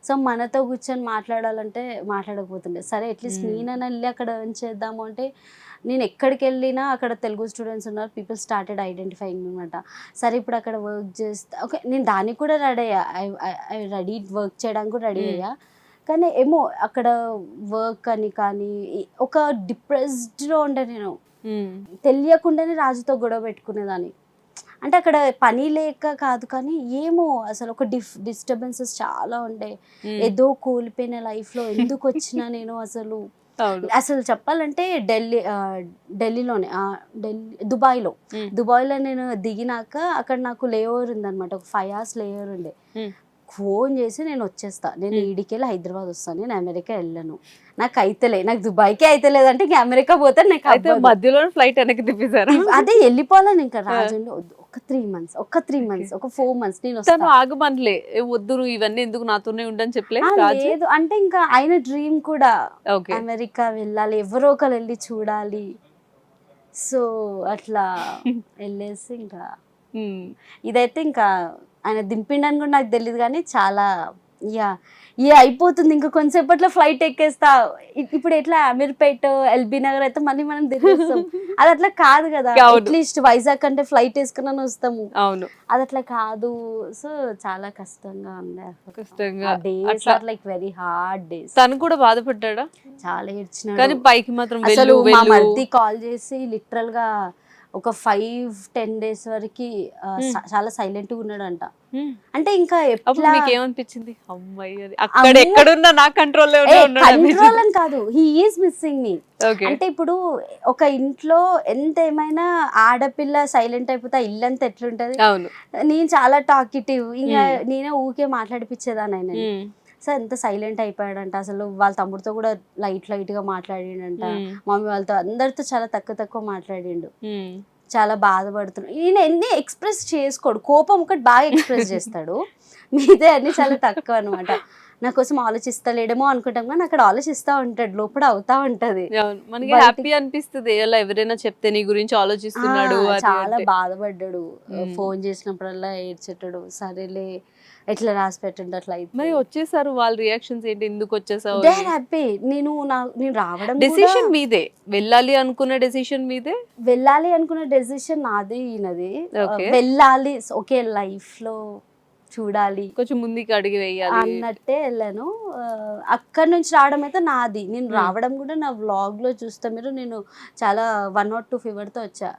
సో మనతో కూర్చొని మాట్లాడాలంటే మాట్లాడకపోతుండే. సరే అట్లీస్ట్ నేనైనా వెళ్ళి అక్కడ ఎర్న్ చేద్దాము అంటే, నేను ఎక్కడికి వెళ్ళినా అక్కడ తెలుగు స్టూడెంట్స్ ఉన్నారు, పీపుల్ స్టార్టెడ్ ఐడెంటిఫైయింగ్ అనమాట. సరే ఇప్పుడు అక్కడ వర్క్ చేస్తా, ఓకే నేను దానికి కూడా రెడీ అయ్యా, ఐ రెడీ వర్క్ చేయడానికి కూడా రెడీ అయ్యా. కానీ ఏమో అక్కడ వర్క్ అని కానీ ఒక డిప్రెస్డ్లో ఉండే నేను, తెలియకుండానే రాజుతో గొడవ పెట్టుకునేదాన్ని. అంటే అక్కడ పని లేక కాదు కానీ ఏమో అసలు ఒక డిస్టర్బెన్సెస్ చాలా ఉండే, ఏదో కోల్పోయిన లైఫ్లో ఎందుకు వచ్చినా నేను అసలు. అసలు చెప్పాలంటే ఢిల్లీలోనే, దుబాయ్లో నేను దిగినాక అక్కడ నాకు లేఓవర్ ఉందన్నమాట, ఒక 5 hours లేఓవర్ ఉండే. ఫోన్ చేసి నేను వచ్చేస్తా, నేను ఈడికెళ్ళి హైదరాబాద్ వస్తాను, నేను అమెరికా వెళ్ళను, నాకు అయితేలే, నాకు దుబాయ్కే అయితేలేదు అంటే ఇంకా అమెరికా పోతే నాకు మధ్యలో ఫ్లైట్ వెనక్కి తిప్పేశారు. అదే వెళ్ళిపోవాలని ఇంకా రాజండి, ఒక 3 months, ఒక 4 months నేను వస్తాను. ఆగమనలే, వద్దు నువ్వు ఇవన్నీ ఎందుకు నాతోనే ఉండని చెప్పలే? లేదు అంటే ఇంకా ఆయన డ్రీమ్ కూడా అమెరికా వెళ్ళాలి, ఎవరో ఒకరు వెళ్ళి చూడాలి. సో అట్లా వెళ్ళేసి ఇంకా ఇదైతే ఇంకా ఆయన దింపిండని కూడా నాకు తెలియదు కానీ చాలా అయిపోతుంది, ఇంకా కొంచెంసేపట్లో ఫ్లైట్ ఎక్కేస్తా. ఇప్పుడు ఎట్లా అమీర్పేట్, ఎల్బీ నగర్ అయితే మళ్ళీ మనం దిగేస్తాం, అది అట్లా కాదు కదా. అట్లీస్ట్ వైజాగ్ అంటే ఫ్లైట్ వేసుకుని వస్తాము, అవును, అది అట్లా కాదు. సో చాలా కష్టంగా ఉంది, days are like very hard days. తను కూడా బాధపడ్డా, చాలా ఏడ్చినాడు. కానీ పైకి మాత్రం అసలు మా మరిది కాల్ చేసి లిటరల్ గా ఒక 5-10 days వరకు చాలా సైలెంట్ గా ఉన్నాడంట. అంటే ఇంకా ఏమనిపించింది, అమ్మాయి అక్కడ ఎక్కడున్నా నా కంట్రోల్లో కంట్రోల్ అని కాదు, హీ ఈజ్ మిస్సింగ్ మీ. అంటే ఇప్పుడు ఒక ఇంట్లో ఎంత ఏమైనా ఆడపిల్ల సైలెంట్ అయిపోతే ఇల్లంతా ఎట్లుంటది. నేను చాలా టాకిటివ్, ఇంకా నేనే ఊకే మాట్లాడిపించేదాన్ని ఆయన. సో ఎంత సైలెంట్ అయిపోయాడంట, అసలు వాళ్ళ తమ్ముడితో కూడా లైట్ గా మాట్లాడిండంట, మమ్మీ వాళ్ళతో అందరితో చాలా తక్కువ మాట్లాడిండు. చాలా బాధపడుతున్నాడు. ఈయన ఎన్ని ఎక్స్ప్రెస్ చేసుకోడు, కోపం ఒకటి బాగా ఎక్స్ప్రెస్ చేస్తాడు, మిగతా అన్ని చాలా తక్కువ అనమాట. నా కోసం ఆలోచిస్తలేడేమో అనుకుంటాం కానీ అక్కడ ఆలోచిస్తా ఉంటాడు, లోపల అవుతా ఉంటది. మనకి హ్యాపీ అనిపిస్తుంది ఎవరైనా చెప్తే నీ గురించి ఆలోచిస్తున్నాడు. చాలా బాధపడ్డాడు, ఫోన్ చేసినప్పుడల్లా ఏడ్చేటాడు. సరేలే ఎట్లా రాసి పెట్టండి అట్లా. మరి వచ్చేసారు, వాళ్ళ రియాక్షన్స్ ఏంటి, ఎందుకు వచ్చేసావు? They are happy. నేను రావడం డెసిషన్ మీదే, వెళ్ళాలి అనుకున్న డెసిషన్ మీదే. వెళ్ళాలి అనుకున్న డెసిషన్ నాది, ఈయనది. వెళ్ళాలి, ఓకే లైఫ్ లో చూడాలి, కొంచెం ముందుకి అడిగి వేయాలి అన్నట్టే వెళ్ళాను. అక్కడి నుంచి రావడం అయితే నాది. నేను రావడం కూడా నా వ్లాగ్ లో చూస్తే మీరు, నేను చాలా 102 ఫీవర్తో వచ్చా.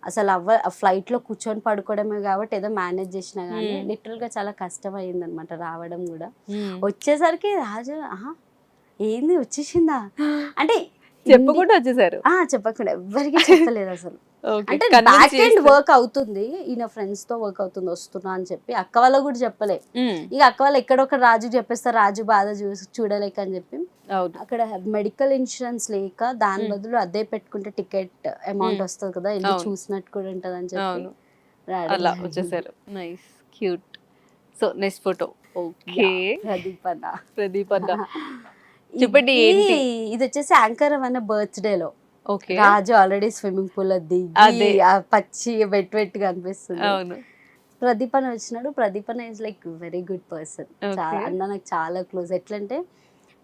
అసలు ఫ్లైట్లో కూర్చొని పడుకోవడమే కాబట్టి ఏదో మేనేజ్ చేసినా కానీ లిటరల్గా చాలా కష్టం అయ్యింది అనమాట రావడం కూడా. వచ్చేసరికి రాజు ఏంది వచ్చేసిందా అంటే చెప్పకుండా వచ్చేసారు. చెప్పకుండా ఎవ్వరికి చెప్పలేదు అసలు. Okay. అంటే Convince బ్యాక్ ఎండ్ చేస్తారు. వర్క్ అవుతుంది, ఈయన ఫ్రెండ్స్ తో వర్క్ అవుతుంది, వస్తున్నా అని చెప్పి అక్క వాళ్ళ కూడా చెప్పలే. ఇక అక్క వాళ్ళు ఎక్కడొక్కడ రాజు చెప్పేస్తారు, రాజు బాధ చూడలేక అని చెప్పి అవును. అక్కడ మెడికల్ ఇన్సూరెన్స్ లేక దాని బదులు అదే పెట్టుకుంటే టికెట్ అమౌంట్ వస్తుంది కదా, వెళ్ళి అవును. చూసినట్టు కూడా ఉంటది అని చెప్పి అవును. రావడం అలా జరిగింది. వచ్చేసారు. Nice, cute. So next photo. Okay, Pradeep అన్న. ప్రదీప్ అన్న చెప్పండి ఏంటి? ఇది వచ్చేసి యాంకర్ అన్న బర్త్డే లో ఓకే, రాజు ఆల్రెడీ స్విమ్మింగ్ పూల్ లో దిగి అదే. ఆ పచ్చి వెట్టుగా అనిపిస్తుంది. అవును. ప్రదీప్ అన్న వచ్చినాడు. ప్రదీప్ అన్న is like very good person. చాలా Okay. అన్న నాకు చాలా క్లోజ్. ఎట్లంటే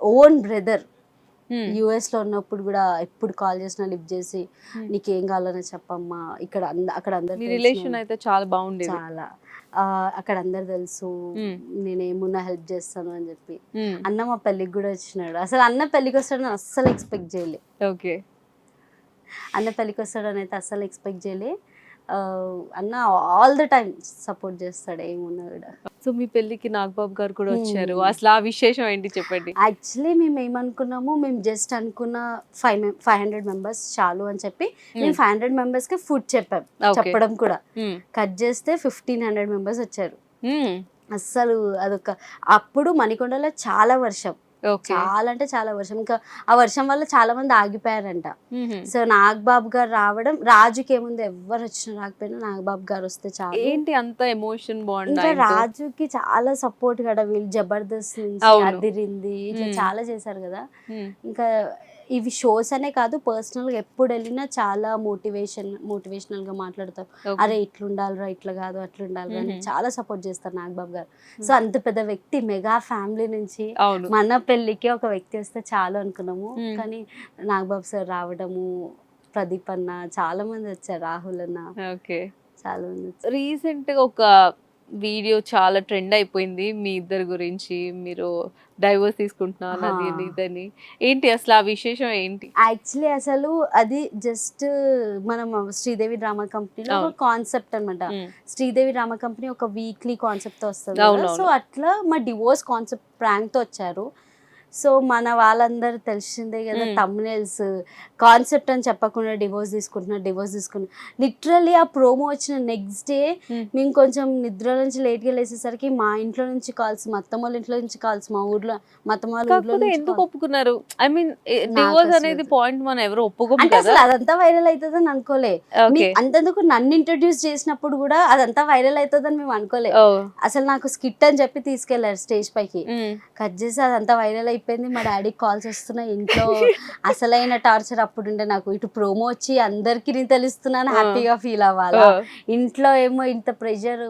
ఓన్ బ్రదర్. యుఎస్ లో ఉన్నప్పుడు కూడా ఎప్పుడు కాల్ చేసినా లిఫ్ట్ చేసి నీకేం కావాలని చెప్పమ్మా, ఇక్కడ అక్కడ మీ అందరు రిలేషన్ అయితే చాలా బాగుండేది. చాలా అక్కడ అందరు తెలుసు, నేను ఏమున్నా హెల్ప్ చేస్తాను అని చెప్పి. అన్న మా పెళ్ళికి కూడా వచ్చినాడు. అసలు అన్న పెళ్ళికి వస్తాడని అస్సలు ఎక్స్పెక్ట్ చేయలే. ఓకే, అన్న పెళ్ళికి వస్తాడని అయితే అస్సలు ఎక్స్పెక్ట్ చేయలే. అన్న ఆల్ ద టైమ్ సపోర్ట్ చేస్తాడు ఏమున్నా కూడా. సో మీ పెళ్ళికి నాగబాబు గారు కూడా వచ్చారు. అసలు ఆ విశేషం ఏంటి చెప్పండి. యాక్చువల్లీ మేము ఏమనుకున్నాము, మేము జస్ట్ అనుకున్న 500 మెంబర్స్ చాలు అని చెప్పి మేము 500 మెంబర్స్ కి ఫుడ్ చెప్పాం. చెప్పడం కూడా కట్ చేస్తే 1500 మెంబర్స్ వచ్చారు. అస్సలు అదొక అప్పుడు మణికొండలో చాలా వర్షం, చాలా అంటే చాలా వర్షం. ఇంకా ఆ వర్షం వల్ల చాలా మంది ఆగిపోయారంట. సో నాగబాబు గారు రావడం, రాజుకి ఏముంది ఎవ్వరు వచ్చినా రాకపోయినా నాగబాబు గారు వస్తే చాలు. ఏంటి అంత ఎమోషన్ బాండ్? ఇంకా రాజుకి చాలా సపోర్ట్ కదా, వీళ్ళు జబర్దస్త్ నుంచి అదిరింది ఇట్లా చాలా చేశారు కదా. ఇంకా ఇవి షోస్ అనే కాదు, పర్సనల్ గా ఎప్పుడు వెళ్ళినా చాలా మోటివేషనల్ గా మాట్లాడతారు. అరే ఇట్లా ఉండాలిరా, ఇట్లా కాదు అట్లా ఉండాలిరా అని చాలా సపోర్ట్ చేస్తారు నాగబాబు గారు. సో అంత పెద్ద వ్యక్తి, మెగా ఫ్యామిలీ నుంచి మన పెళ్ళికి ఒక వ్యక్తి వస్తే చాలు అనుకున్నాము. కానీ నాగబాబు సార్ రావడము, ప్రదీప్ అన్న, చాలా మంది వచ్చారు, రాహుల్ అన్న, చాలా మంది. రీసెంట్ గా ఒక వీడియో చాలా ట్రెండ్ అయిపోయింది మీ ఇద్దరు గురించి, మీరు డైవర్స్ తీసుకుంటున్నారు అది ఇదని. ఏంటి అసలు ఆ విశేషం ఏంటి? యాక్చువల్లీ అసలు అది జస్ట్ మనం శ్రీదేవి డ్రామా కంపెనీలో ఒక కాన్సెప్ట్ అనమాట. శ్రీదేవి డ్రామా కంపెనీ ఒక వీక్లీ కాన్సెప్ట్ తో వస్తుంది. సో అట్లా మా డివోర్స్ కాన్సెప్ట్ ప్రాంక్ తో వచ్చారు. సో మన వాళ్ళందరూ తెలిసిందే కదా, తమ్నెల్స్ కాన్సెప్ట్ అని చెప్పకుండా డివోర్స్ తీసుకున్నా. లిటరల్లీ ఆ ప్రోమో వచ్చిన నెక్స్ట్ డే మేము కొంచెం నిద్ర నుంచి లేట్గా లేసేసరికి మా ఇంట్లో నుంచి కాల్స్, మా అత్తమ్మ వాళ్ళ ఇంట్లో నుంచి కాల్స్, మా ఊర్లో మా అత్తమ్మ వాళ్ళ ఊర్లో నుంచి. ఎందుకు ఒప్పుకున్నారు? ఐ మీన్ డివోర్స్ అనేది పాయింట్ మనం ఎవరు ఒప్పుకోము అంటే కదా. అసలు అదంతా వైరల్ అవుతుందని అనుకోలే. అంతెందుకు నన్ను ఇంట్రడ్యూస్ చేసినప్పుడు కూడా అదంతా వైరల్ అవుతుందని మేము అనుకోలే. అసలు నాకు స్కిట్ అని చెప్పి తీసుకెళ్లారు స్టేజ్ పైకి, కట్ చేసి అదంతా వైరల్ అయిపోయింది. మా డాడీకి కాల్స్ వస్తున్నాయి ఇంట్లో. అసలైన టార్చర్ అప్పుడు ఉండే నాకు. ఇటు ప్రోమో వచ్చి అందరికి నేను తెలుస్తున్నాను, హ్యాపీగా ఫీల్ అవ్వాలా. ఇంట్లో ఏమో ఇంత pressure.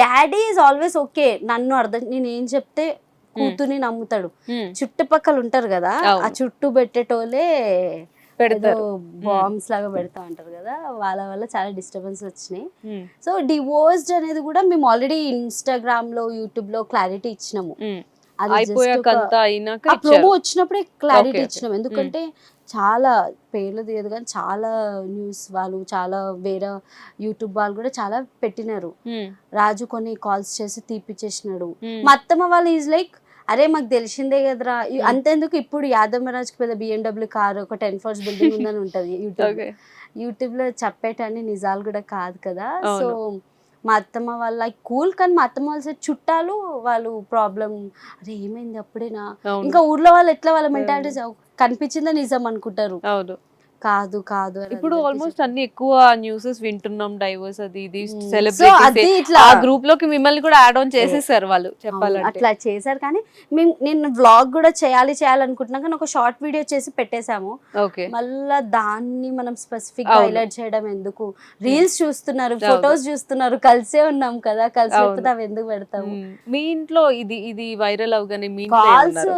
Daddy is always okay, నన్ను నేను ఏం చెప్తే కూతుర్ని నమ్ముతాడు. చుట్టుపక్కల ఉంటారు కదా, ఆ చుట్టూ పెట్టేటోళ్ళే బాంబ్స్ లాగా పెడతా ఉంటారు కదా, వాళ్ళ వల్ల చాలా డిస్టర్బెన్స్ వచ్చినాయి. సో డివోర్స్డ్ అనేది కూడా మేము ఆల్రెడీ ఇన్స్టాగ్రామ్ లో, యూట్యూబ్ లో క్లారిటీ ఇచ్చినాము. ప్రోమో వచ్చినప్పుడే క్లారిటీ ఇచ్చినాం. ఎందుకంటే చాలా పేర్లు తీయదు కానీ చాలా న్యూస్ వాళ్ళు, చాలా వేరే యూట్యూబ్ వాళ్ళు కూడా చాలా పెట్టినారు. రాజు కొన్ని కాల్స్ చేసి తీపిచ్చేసినాడు. మా అత్తమ్మ వాళ్ళు ఈజ్ లైక్, అరే మాకు తెలిసిందే కదరా. అంతెందుకు, ఇప్పుడు యాదమ్మరాజుకి పెద్ద BMW కారు, ఒక 10 floors బిల్డింగ్ ఉందని ఉంటది. యూట్యూబ్ లో చెప్పేటన్ని నిజాలు కూడా కాదు కదా. సో మా అత్తమ్మ వాళ్ళ కూల్, కానీ మా అత్తమ్మ వాళ్ళ చుట్టాలు వాళ్ళు ప్రాబ్లం, అరే ఏమైంది అప్పుడేనా. ఇంకా ఊర్లో వాళ్ళు ఎట్లా వాళ్ళ మెంటాలిటీ కనిపించిందో నిజం అనుకుంటారు. కాదు కాదు. ఇప్పుడు ఆల్మోస్ట్ అన్ని ఎక్కువ న్యూసెస్ వింటున్నాం, డైవర్స్ అది ఇది, సెలబ్రిటీస్ ఆ గ్రూప్ లోకి మిమ్మల్ని కూడా యాడ్ ఆన్ చేసేసారు వాళ్ళు చెప్పాలంటే. అట్లా చేశారు కానీ నేను వ్లాగ్ కూడా చేయాలనుకుంటున్నా, కానీ ఒక షార్ట్ వీడియో చేసి పెట్టేశాము. మళ్ళా దాన్ని మనం స్పెసిఫిక్ గా హైలైట్ చేయడం ఎందుకు. రీల్స్ చూస్తున్నారు, ఫొటోస్ చూస్తున్నారు, కలిసే ఉన్నాం కదా, కలిసి లేకపోతే అవి ఎందుకు పెడతాము. మీ ఇంట్లో ఇది వైరల్ అవగానే మీ కాల్స్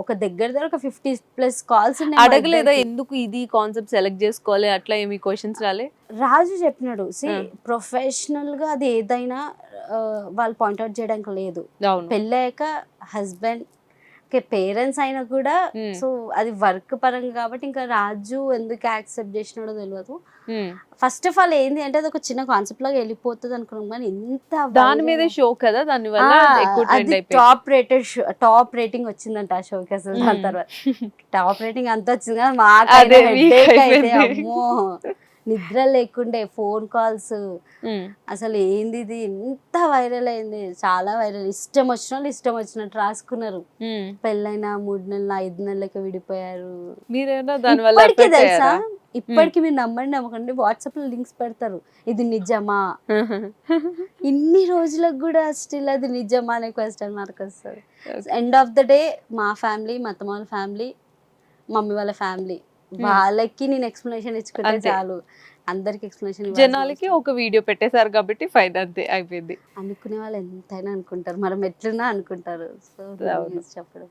ఒక దగ్గర ఒక 50+ కాల్స్ ఉన్నాయి. అడగలేదా ఎందుకు ఇది కాన్సెప్ట్ సెలెక్ట్ చేసుకోవాలి అట్లా, ఏమి క్వశ్చన్స్ రాలే? రాజు చెప్పినాడు, ప్రొఫెషనల్ గా అది ఏదైనా వాళ్ళు పాయింట్అవుట్ చేయడానికి లేదు. పెళ్ళాక హస్బెండ్ పేరెంట్స్ అయినా కూడా, సో అది వర్క్ పరంగా కాబట్టి ఇంకా రాజు ఎందుకు యాక్సెప్ట్ చేసినాడో తెలియదు. ఫస్ట్ ఆఫ్ ఆల్ ఏంది అంటే అది ఒక చిన్న కాన్సెప్ట్ లాగా వెళ్ళిపోతుంది అనుకున్నాం, కానీ ఇంత దాని మీద షో కదా, దాని వల్ల టాప్ రేటింగ్ వచ్చిందంట ఆ షోకి. అసలు దాని తర్వాత టాప్ రేటింగ్ అంత వచ్చింది కదా, మాకైతే అమ్మో నిద్ర లేకుండే, ఫోన్ కాల్స్, అసలు ఏంది ఇది ఎంత వైరల్ అయింది, చాలా వైరల్. ఇష్టం వచ్చిన వాళ్ళు ఇష్టం వచ్చినట్టు రాసుకున్నారు. పెళ్ళైన 3 నెలలు 5 నెలలకి విడిపోయారు. మీరేమన్నా దానివల్ల ఇప్పటికీ తెలుసా, ఇప్పటికి మీరు నమ్మండి వాట్సాప్ లో లింక్స్ పెడతారు, ఇది నిజమా, ఇన్ని రోజులకు కూడా స్టిల్ అది నిజమా అనే క్వశ్చన్ మార్క్ వస్తుంది. ఎండ్ ఆఫ్ ద డే మా ఫ్యామిలీ, మా అత్తమ్మ వాళ్ళ ఫ్యామిలీ, మమ్మీ వాళ్ళ ఫ్యామిలీ, వాళ్ళకి నేను ఎక్స్ప్లెనేషన్ ఇచ్చుకుంటే చాలు. అందరికి ఎక్స్ప్లెనేషన్ జనాలకి ఒక వీడియో పెట్టేశారు కాబట్టి ఫైన్, అంతే అయిపోయింది. అనుకునే వాళ్ళు ఎంతైనా అనుకుంటారు, మనం ఎట్లున్నా అనుకుంటారు. సో చెప్పడం.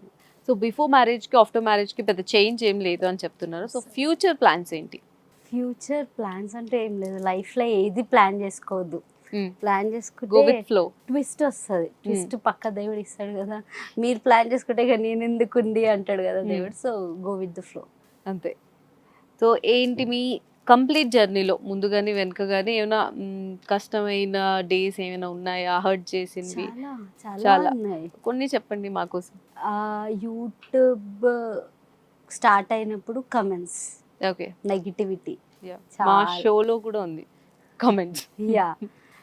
సో బిఫోర్ మ్యారేజ్ కి ఆఫ్టర్ మ్యారేజ్ కి పెద్ద చేంజ్ ఏం లేదు అని చెప్తున్నారు. సో ఫ్యూచర్ ప్లాన్స్ ఏంటి? ఫ్యూచర్ ప్లాన్స్ అంటే ఏం లేదు, లైఫ్ లో ఏది ప్లాన్ చేసుకోవద్దు. ప్లాన్ గో చేసుకుంటే విత్ ఫ్లో. ట్విస్ట్ వస్తుంది, ట్విస్ట్ పక్క దేవుడు ఇస్తాడు కదా. మీరు ప్లాన్ చేసుకుంటే ఇక నేను ఎందుకు ఉంది అంటాడు కదా దేవుడు. So go with the flow అంతే. సో ఏంటి మీ కంప్లీట్ జర్నీలో ముందుగాని వెనుక గానీ ఏమైనా కష్టమైన డేస్ ఏమైనా ఉన్నాయా, హర్ట్ చేసింది? చాలా చాలా ఉన్నాయి. కొన్ని చెప్పండి మాకోసం. యూట్యూబ్ స్టార్ట్ అయినప్పుడు కమెంట్స్, ఓకే, నెగిటివిటీ మా షోలో కూడా ఉంది కమెంట్స్. యా,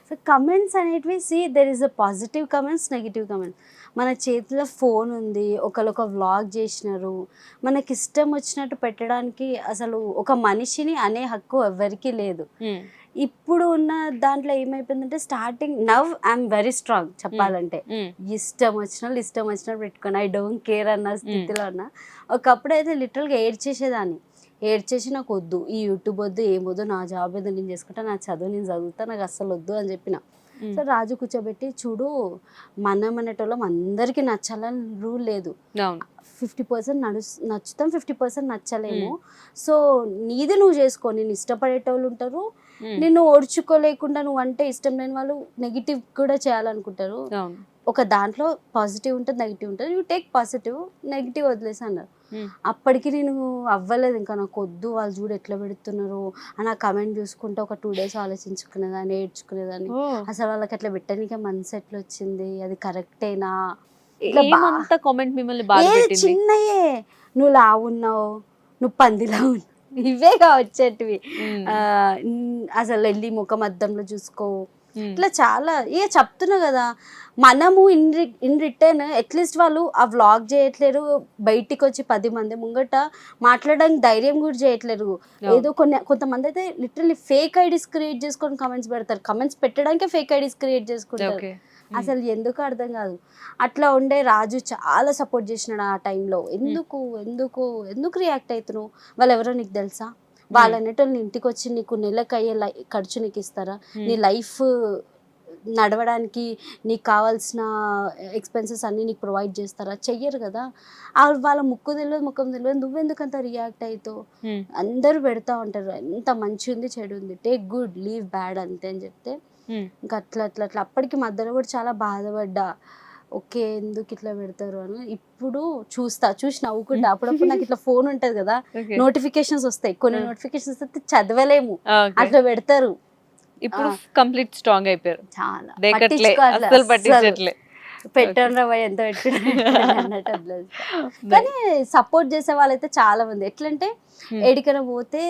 సో కమెంట్స్ అనేటివి there is a positive comments, negative comments. మన చేతిలో ఫోన్ ఉంది, ఒకళ్ళొక వ్లాగ్ చేసినారు, మనకి ఇష్టం వచ్చినట్టు పెట్టడానికి అసలు ఒక మనిషిని అనే హక్కు ఎవరికీ లేదు. ఇప్పుడు ఉన్న దాంట్లో ఏమైపోయిందంటే starting now I'm very strong చెప్పాలంటే. ఇష్టం వచ్చినట్టు పెట్టుకొని ఐ డోంట్ కేర్ అన్న స్థితిలో ఉన్నా. ఒకప్పుడు అయితే లిటరల్గా ఏడ్చేసేదాన్ని, ఏడ్చేసి నాకు వద్దు ఈ యూట్యూబ్ వద్దు, ఏమొద్దు, నా జాబ్ ఏదో నేను చేసుకుంటా, నా చదువు నేను చదువుతా, నాకు అస్సలు వద్దు అని చెప్పిన. సో రాజు కూర్చోబెట్టి, చూడు మనం అనేటోళ్ళం అందరికీ నచ్చాలని రూల్ లేదు, 50% నచ్చుతాం, 50% నచ్చలేము. సో నీది నువ్వు చేసుకో, నేను ఇష్టపడేటోళ్ళు ఉంటారు, నిన్ను ఓడ్చుకోలేకుండా నువ్వు అంటే ఇష్టం లేని వాళ్ళు నెగిటివ్ కూడా చేయాలనుకుంటారు. ఒక దాంట్లో పాజిటివ్ ఉంటుంది, నెగిటివ్ ఉంటుంది, యూ టేక్ పాజిటివ్, నెగిటివ్ వదిలేసి అన్నారు. అప్పటికి నేను అవ్వలేదు, ఇంకా నాకు వద్దు, వాళ్ళు చూడు ఎట్లా పెడుతున్నారు అని ఆ కమెంట్ చూసుకుంటే ఒక 2 days ఆలోచించుకునేదాన్ని, ఏడ్చుకునేదాన్ని. అసలు వాళ్ళకి అట్లా పెట్టడానికి మనసు ఎట్లా వచ్చింది, అది కరెక్టేనా, కామెంట్ మిమ్మల్ని బాగా పెట్టింది? చిన్నయే, నువ్వు లావున్నావు, నువ్వు పందిలా ఉన్నావు, ఇవేగా వచ్చేటివి. అసలు వెళ్ళి ముఖం అద్దంలో చూసుకో, ఇట్లా చాలా చెప్తున్నా కదా. మనము ఇన్ రిటర్న్ అట్లీస్ట్ వాళ్ళు ఆ వ్లాగ్ చేయట్లేరు, బయటికి వచ్చి 10 మంది ముంగట మాట్లాడడానికి ధైర్యం కూడా చేయట్లేరు. ఏదో కొంతమంది అయితే లిటరల్లీ ఫేక్ ఐడీస్ క్రియేట్ చేసుకొని కమెంట్స్ పెడతారు, కమెంట్స్ పెట్టడానికే ఫేక్ ఐడీస్ క్రియేట్ చేసుకుంటారు. అసలు ఎందుకు అర్థం కాదు. అట్లా ఉండే రాజు చాలా సపోర్ట్ చేసినాడు ఆ టైంలో. ఎందుకు రియాక్ట్ అవుతున్నావు, వాళ్ళు ఎవరో నీకు తెలుసా, వాళ్ళు అనేటోళ్ళు ఇంటికి వచ్చి నీకు నెలకు అయ్యే ఖర్చు నీకు ఇస్తారా, నీ లైఫ్ నడవడానికి నీకు కావాల్సిన ఎక్స్పెన్సెస్ అన్నీ నీకు ప్రొవైడ్ చేస్తారా, చెయ్యరు కదా. వాళ్ళ ముక్కు తెలియదు, ముఖం తెలియదు, నువ్వెందుకంత రియాక్ట్ అవుతావు, అందరూ పెడతా ఉంటారు, ఎంత మంచి ఉంది చెడు ఉంది, టేక్ గుడ్ లీవ్ బ్యాడ్ అంతే అని చెప్తే ఇంకా అట్లా అప్పటికి మధ్యలో కూడా చాలా బాధపడ్డా, ఓకే ఎందుకు ఇట్లా పెడతారు అని. ఇప్పుడు చూసి నవ్వుకుంటా. అప్పుడప్పుడు నాకు ఇట్లా ఫోన్ ఉంటది కదా, నోటిఫికేషన్స్ వస్తాయి, కొన్ని నోటిఫికేషన్స్ అయితే చదవలేము, అట్లా పెడతారు. ఇప్పుడు కంప్లీట్ స్ట్రాంగ్ అయిపోయారు, చాలా పెట్టండి రా ఎంత అన్నట్టు. కానీ సపోర్ట్ చేసే వాళ్ళైతే చాలా మంది. ఎట్లంటే ఎడికైనా పోతే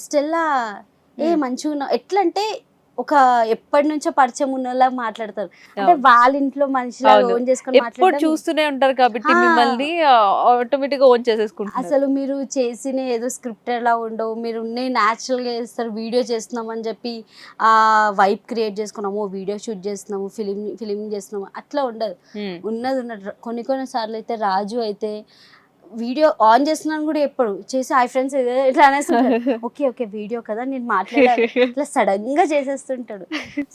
స్టెల్లా మంచిగా ఉన్నావు, ఎట్లంటే ఒక ఎప్పటి నుంచో పరిచయం ఉన్నలా మాట్లాడతారు, అంటే వాళ్ళ ఇంట్లో మనిషిలా ఓన్ చేసుకొని చూస్తూనే ఉంటారు కాబట్టి మిమ్మల్ని ఆటోమేటిక్ గా ఓన్ చేసేసుకుంటారు. అసలు మీరు చేసిన ఏదో స్క్రిప్టెడ్ లా ఉండవు, మీరు న్యాచురల్ గా చేస్తారు. వీడియో చేస్తున్నాం అని చెప్పి ఆ వైబ్ క్రియేట్ చేసుకున్నాము, వీడియో షూట్ చేస్తున్నాము, ఫిలిం చేస్తున్నాము, అట్లా ఉండదు. ఉన్నది కొన్ని సార్లు అయితే రాజు అయితే వీడియో ఆన్ చేస్తున్నాను కూడా ఎప్పుడు చేసి హాయ్ ఫ్రెండ్స్ ఇట్లా అనేస్తుంటాడు. ఓకే వీడియో కదా నేను మాట్లాడాలి, ఇట్లా సడన్ గా చేసేస్తుంటాడు.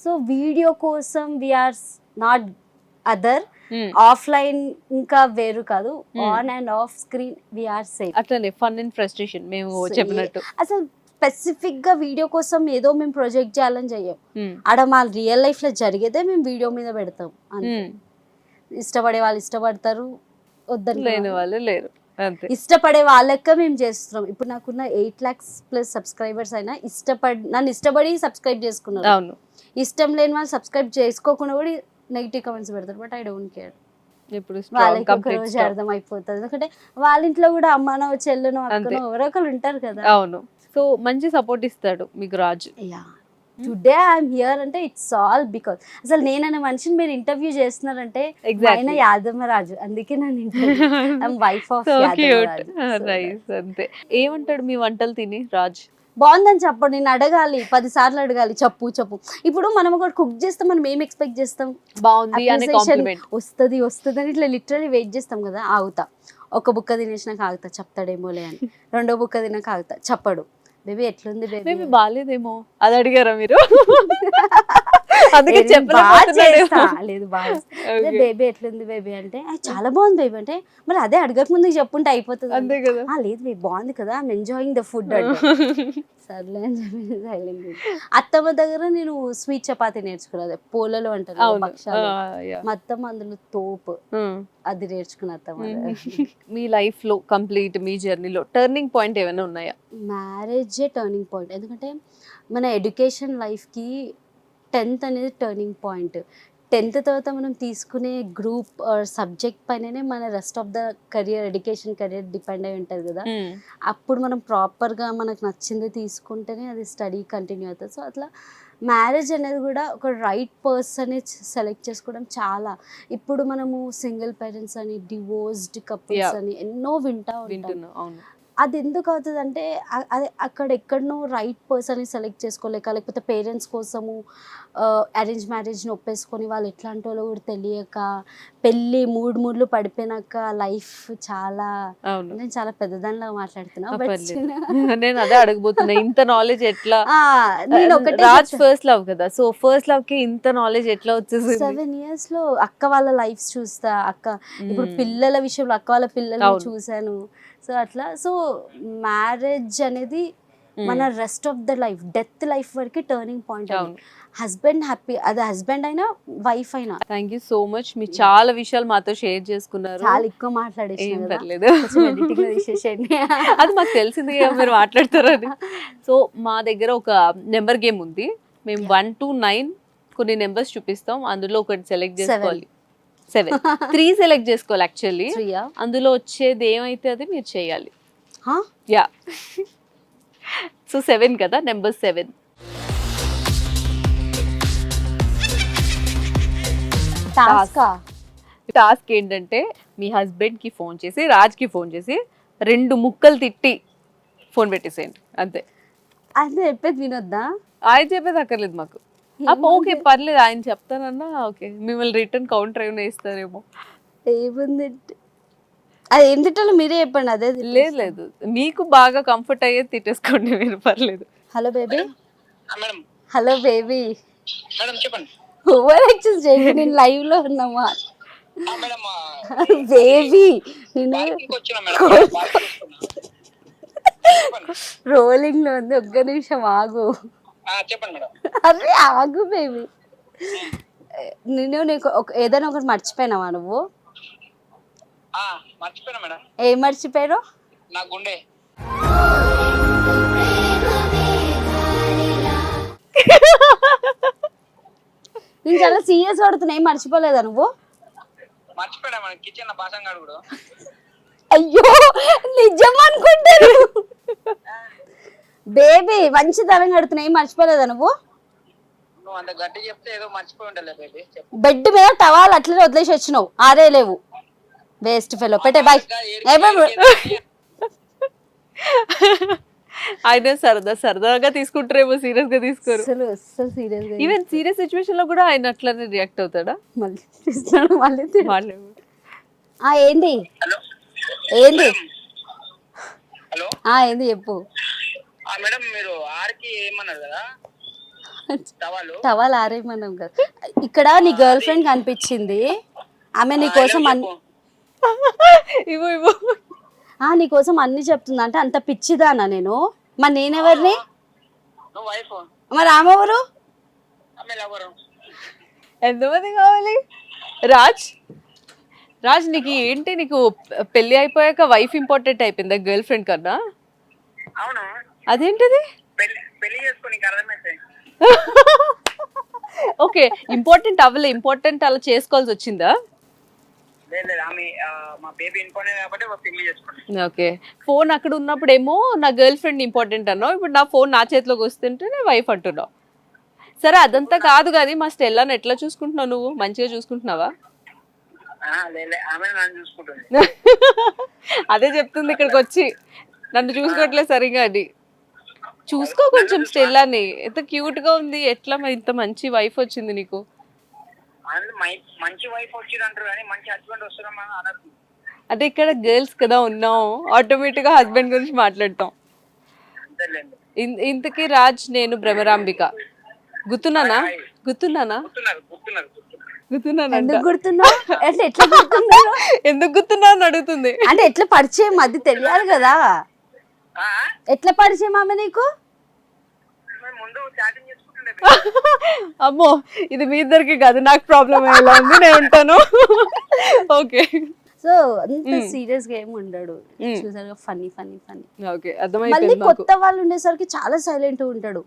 సో వీడియో కోసం వీఆర్ నాట్ అదర్, ఆఫ్లైన్ ఇంకా వేరు కాదు, on and off screen we are same. అట్లనే ఫన్ అండ్ ఫ్రస్ట్రేషన్ మేము చెప్పినట్టు. అసలు స్పెసిఫిక్ గా వీడియో కోసం ఏదో మేము ప్రొజెక్ట్ చేయాలని చెయ్యం, ఆడ మా రియల్ లైఫ్ లో జరిగేదే మేము వీడియో మీద పెడతాం. ఇష్టపడే వాళ్ళు ఇష్టపడతారు, వద్దని లేని వాళ్ళు లేరు. ఇష్టపడే వాళ్ళక్క మేము చేస్తున్నాం. ఇప్పుడు నాకున్న 8 lakhs ప్లస్ సబ్స్క్రైబర్స్ అయినా నన్ను ఇష్టపడి సబ్స్క్రైబ్ చేసుకున్నారు. అవును, ఇష్టం లేని వాళ్ళు సబ్స్క్రైబ్ చేసుకోకుండా కూడా నెగిటివ్ కమెంట్స్ పెడతారు, బట్ ఐ డోంట్ కేర్. వాళ్ళకి ఒక రోజు అర్థం అయిపోతుంది, ఎందుకంటే వాళ్ళ ఇంట్లో కూడా అమ్మనో చెల్లెనో అక్కనో ఎవరో ఒకరు ఉంటారు కదా. అవును, సో మంచి సపోర్ట్ ఇస్తాడు మీకు రాజు. యా టుడే ఐఎమ్ హియర్ అంటే ఇట్స్ ఆల్ బికాస్ అసలు నేననే మనిషిని మీరు ఇంటర్వ్యూ చేస్తున్నారంటే ఆయన యాదమరాజు, అందుకే నన్ను వైఫ్ ఆఫ్ నైస్. అంతే. ఏమంటాడు మీ వంటలు తిని రాజ్? బాగుందని చెప్పండి, నేను అడగాలి 10 సార్లు అడగాలి, చెప్పు చెప్పు. ఇప్పుడు మనం ఒకటి కుక్ చేస్తాం, మనం ఏం ఎక్స్పెక్ట్ చేస్తాం, బాగుంది అనే కాంప్లిమెంట్ వస్తుంది అని ఇట్లా లిటరలీ వెయిట్ చేస్తాం కదా. ఆగుతా, ఒక బుక్క తినేసినాక ఆగుతా చెప్తాడేమోలే అని, రెండో బుక్క తినాక ఆగుతా, చెప్పడు. బేబీ ఎట్లుంది బేబీ, బాగాలేదేమో అది అడిగారా మీరు? అందుకే లేదు బాగా బేబీ ఎట్లుంది బేబీ అంటే చాలా బాగుంది బేబీ అంటే, మరి అదే అడగక ముందు చెప్పుంటే అయిపోతుంది. అంతే కదా. లేదు బేబీ బాగుంది కదా, ఐఎమ్ ఎంజాయింగ్ ద ఫుడ్ అంటే సర్లే అని చెప్పి సైలెంట్. అత్తమ్మ దగ్గర నేను స్వీట్ చపాతి నేర్చుకున్నది, పోలలో అంటారు పక్షాలు, మొత్తం అందులో తోపు అది నేర్చుకున్న అత్తమ్మ. మీ లైఫ్ లో కంప్లీట్ మీ జర్నీలో టర్నింగ్ పాయింట్ ఏమైనా ఉన్నాయా? మ్యారేజే టర్నింగ్ పాయింట్. ఎందుకంటే మన ఎడ్యుకేషన్ లైఫ్కి 10th అనేది టర్నింగ్ పాయింట్. 10th తర్వాత మనం తీసుకునే గ్రూప్ సబ్జెక్ట్ పైననే మన rest of the career, education career depend అయి ఉంటుంది కదా. అప్పుడు మనం ప్రాపర్గా మనకు నచ్చింది తీసుకుంటేనే అది స్టడీ కంటిన్యూ అవుతుంది. సో అట్లా మ్యారేజ్ అనేది కూడా ఒక రైట్ పర్సన్ సెలెక్ట్ చేసుకోవడం చాలా. ఇప్పుడు మనము సింగిల్ పేరెంట్స్ అని, డివోర్స్డ్ కపుల్స్ అని ఎన్నో వింటున్నాం. అది ఎందుకు అవుతుంది అంటే అది అక్కడ ఎక్కడనో రైట్ పర్సన్ని సెలెక్ట్ చేసుకోలేక, లేకపోతే పేరెంట్స్ కోసము అరేంజ్ మ్యారేజ్ని ఒప్పేసుకొని వాళ్ళు ఎట్లాంటి వాళ్ళు కూడా తెలియక, పెళ్ళి మూడ్లు పడిపోయినాక లైఫ్ చాలా, నేను చాలా పెద్దదానిలా మాట్లాడుతున్నా. నేను అదే అడగబోతున్నా, ఇంత నాలెడ్జ్ ఎట్లా? నేను ఒకటే, రాజ్ ఫస్ట్ లవ్ కదా, సో ఫస్ట్ లవ్ కి ఇంత నాలెడ్జ్ ఎట్లా వచ్చేసి? 7 years లో అక్క వాళ్ళ లైఫ్ చూస్తా, అక్క ఇప్పుడు పిల్లల విషయంలో అక్క వాళ్ళ పిల్లల్ని చూసాను. సో అట్లా, సో మ్యారేజ్ అనేది మన rest of the life, death life వరకు టర్నింగ్ పాయింట్. హస్బెండ్ హ్యాపీ, అదే హస్బెండ్ అయినా వైఫ్ అయినా. థ్యాంక్ యూ సో మచ్, మీ చాలా విషయాలు మాతో షేర్ చేసుకున్నారు. చాలా ఎక్కువ మాట్లాడేసాను, అది మాకు తెలిసింది మీరు మాట్లాడతారని. సో మా దగ్గర ఒక నెంబర్ గేమ్ ఉంది, మేము 1 to 9 కొన్ని నెంబర్స్ చూపిస్తాం, అందులో ఒకటి సెలెక్ట్ చేసుకోవాలి. 7 3 సెలెక్ట్ చేసుకోవాలి యాక్చువల్లీ. అందులో వచ్చేది ఏమైతే అది మీరు చేయాలి. యా, సో 7 కదా, నెంబర్ 7. టాస్క్ ఏంటంటే మీ హస్బెండ్ కి ఫోన్ చేసి, రాజ్ కి ఫోన్ చేసి 2 ముక్కలు తిట్టి ఫోన్ పెట్టేసేయండి, అంతే. అంటే చెప్పేది వినొద్దా? ఆయన చెప్పేది అక్కర్లేదు మాకు. ఓకే పర్లేదు, ఆయన చెప్తానన్నా ఓకే, మిమ్మల్ని రిటర్న్ కౌంటర్ ఏమైనా ఇస్తారేమో. ఏముంది అది ఏం తిట్టాలో మీరే చెప్పండి. అదే లేదు మీకు బాగా కంఫర్ట్ అయ్యేది తిట్టేసుకోండి మీరు, పర్లేదు. హలో బేబీ, హలో బేబీ, నేను లైవ్ లో ఉన్నామా బేబీ, నేను రోలింగ్ లో ఉంది, ఒక్క నిమిషం ఆగు. అరే ఆగు బేబీ, నీకు ఏదైనా ఒకటి మర్చిపోయినావా నువ్వు? ఏం మర్చిపోయారు? నేను చాలా సీరియస్ పడుతున్నా, ఏం మర్చిపోలేదా నువ్వు? అయ్యో నిజం అనుకుంటారు బేబీ, మంచి తరం కడుతున్నా, ఏం మర్చిపోలేదా నువ్వు? బెడ్ మీద టవాల్ అట్లనే వదిలేసి వచ్చినావు, ఆరే లేవు, వేస్ట్ ఫెలో, పెట్టే బాయ్. ఆయన సరదాగా తీసుకుంటారేమో, సీరియస్ గా తీసుకోరు. ఈవెన్ సీరియస్ సిచ్యువేషన్ లో కూడా ఆయన అట్లనే రియాక్ట్ అవుతాడా? ఏంది ఏంది ఏంది చెప్పు. టవాల్ ఆరేమన్నాం కదా. ఇక్కడ నీ గర్ల్ ఫ్రెండ్ కనిపించింది, ఆమె నీకోసం నీకోసం అన్ని చెప్తుందా అంటే అంత పిచ్చిదానా నేను? మరి నేనెవరిని? మరి ఆమె ఎవరు? ఎంతమంది కావాలి? రాజ్ నీకు ఏంటి, నీకు పెళ్లి అయిపోయాక వైఫ్ ఇంపార్టెంట్ అయిపోయిందా గర్ల్ ఫ్రెండ్ కన్నా? అదేంటిది? ఓకే, ఇంపార్టెంట్ అవ్వలే, ఇంపార్టెంట్ అలా చేసుకోవాల్సి వచ్చిందా? లేదు లేదు ఆమె మా బేబీ ఇంపార్టెంట్ కాబట్టి పెళ్లి చేసుకుంటాం. ఓకే. ఫోన్ అక్కడ ఉన్నప్పుడేమో నా గర్ల్ ఫ్రెండ్ ఇంపార్టెంట్ అన్నావు, ఇప్పుడు నా ఫోన్ నా చేతిలోకి వస్తుంటే నా వైఫ్ అంటున్నావు. సరే అదంతా కాదు కానీ మా స్టెల్లాని ఎట్లా చూసుకుంటున్నావు నువ్వు? మంచిగా చూసుకుంటున్నావా? లేదు ఆమె నన్ను చూసుకుంటుంది. అదే చెప్తుంది ఇక్కడికి వచ్చి, నన్ను చూసుకోవట్లేదు సరిగా అని. చూసుకో కొంచెం స్టెల్లాని, ఎంత క్యూట్ గా ఉంది. ఎట్లా మరి ఇంత మంచి వైఫ్ వచ్చింది నీకు? మంచి వైఫ్ వచ్చింది అంటారు కానీ మంచి హస్బెండ్ వస్తున్నామా అనరు. అంటే ఇక్కడ గర్ల్స్ కదా ఉన్నాం, ఆటోమేటిక్ గా హస్బెండ్ గురించి మాట్లాడతాం. అంతేలేండి. ఇంతకీ రాజ్, నేను భ్రమరాంబిక. గుర్తున్నానా? గుర్తున్నానా? గుర్తున్నానంట. ఎందుకు గుర్తున్నావు అంటే ఎట్లా గుర్తున్నావు? ఎందుకు గుర్తున్నా అని అడుగుతుంది. అంటే ఎట్లా పరిచయం అది తెలియాలి కదా. ఎట్లా పరిచయం ఆమె నీకు? ముందు చాటింగ్ చేసుకుంటుండే. అమ్మో, ఇది మీ ఇద్దరికి కాదు, నాకు ప్రాబ్లం ఎలా ఉంది, నేను ఉంటాను. ఓకే. సో అంత సీరియస్ గా ఏమి ఉండడు, చూసారుగా ఫన్నీ ఫన్నీ ఫన్నీ. ఓకే, మళ్ళీ అర్థమైపోయింది. కొత్త వాళ్ళు ఉండేసరికి చాలా సైలెంట్ ఉంటాడు.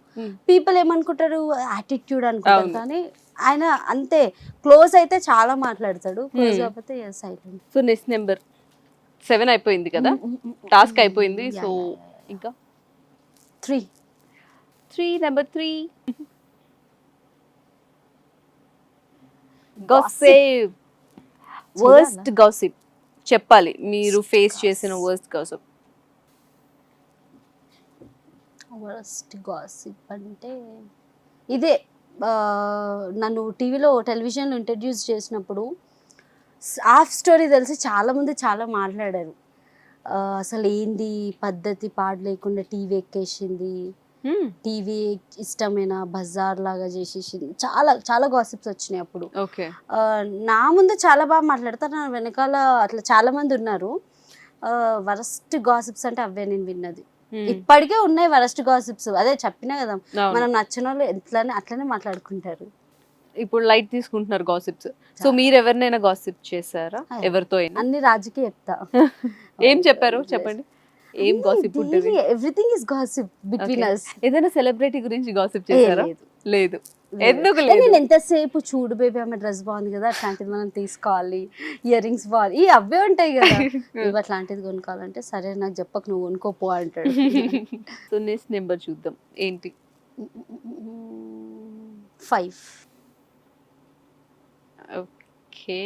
పీపుల్ ఏమనుకుంటారు, యాటిట్యూడ్ అనుకుంటారు, కానీ ఆయన అంతే. క్లోజ్ అయితే చాలా మాట్లాడతాడు, క్లోజ్ కాకపోతే సైలెంట్. సో నెక్స్ట్ నెంబర్ 7 అయిపోయింది కదా, టాస్క్ అయిపోయింది. సో ఇంకా 3 నెంబర్ 3 గాసిప్. వర్స్ట్ గాసిప్ చెప్పాలి, మీరు ఫేస్ చేసిన వర్స్ట్ గాసిప్. వర్స్ట్ గాసిప్ అంటే ఇదే, నన్ను టీవీలో టెలివిజన్లో ఇంట్రడ్యూస్ చేసినప్పుడు హాఫ్ స్టోరీ తెలిసి చాలామంది చాలా మాట్లాడారు. అసలు ఏంది పద్ధతి పాడు లేకుండా టీవీ ఎక్కేసింది, టీవీ ఇష్టమైన బజార్ లాగా చేసేసింది, చాలా చాలా గాసిప్స్ వచ్చినాయి అప్పుడు. ఓకే. నా ముందు చాలా బాగా మాట్లాడతారు, నా వెనకాల అట్లా చాలా మంది ఉన్నారు. వరస్ట్ గాసిప్స్ అంటే అవే నేను విన్నది. ఇప్పటికే ఉన్నాయి వరస్ట్ గాసిప్స్, అదే చెప్పినా కదా, మనం నచ్చిన వాళ్ళు ఎట్లానే అట్లనే మాట్లాడుకుంటారు. ఇప్పుడు లైట్ తీసుకుంటున్నారు గాసిప్స్. సో మీరు ఎవరినైనా గాసిప్ చేశారా? ఎవరితో అయినా? అన్ని రాజుకి చెప్తా. ఏం చెప్పారు చెప్పండి, ఏం గాసిప్ ఉంటుంది? Everything is gossip between us. ఏదైనా సెలబ్రిటీ గురించి గాసిప్ చేశారా? లేదు. ఎందుకు నేను లేదు? ఎంతసేపు చూడు బేబీ ఆమె డ్రెస్ బాగుంది కదా, అట్లాంటిది మనం తీసుకోవాలి, ఇయర్ రింగ్స్ బాగుంది, ఈ అవే ఉంటాయి కదా, నువ్వు అట్లాంటిది కొనుక్కోవాలంటే సరే నాకు చెప్పకు, నువ్వు కొనుక్కోపో అంటాడు. సో నెక్స్ట్ నెంబర్ చూద్దాం ఏంటి. 5. ఓకే.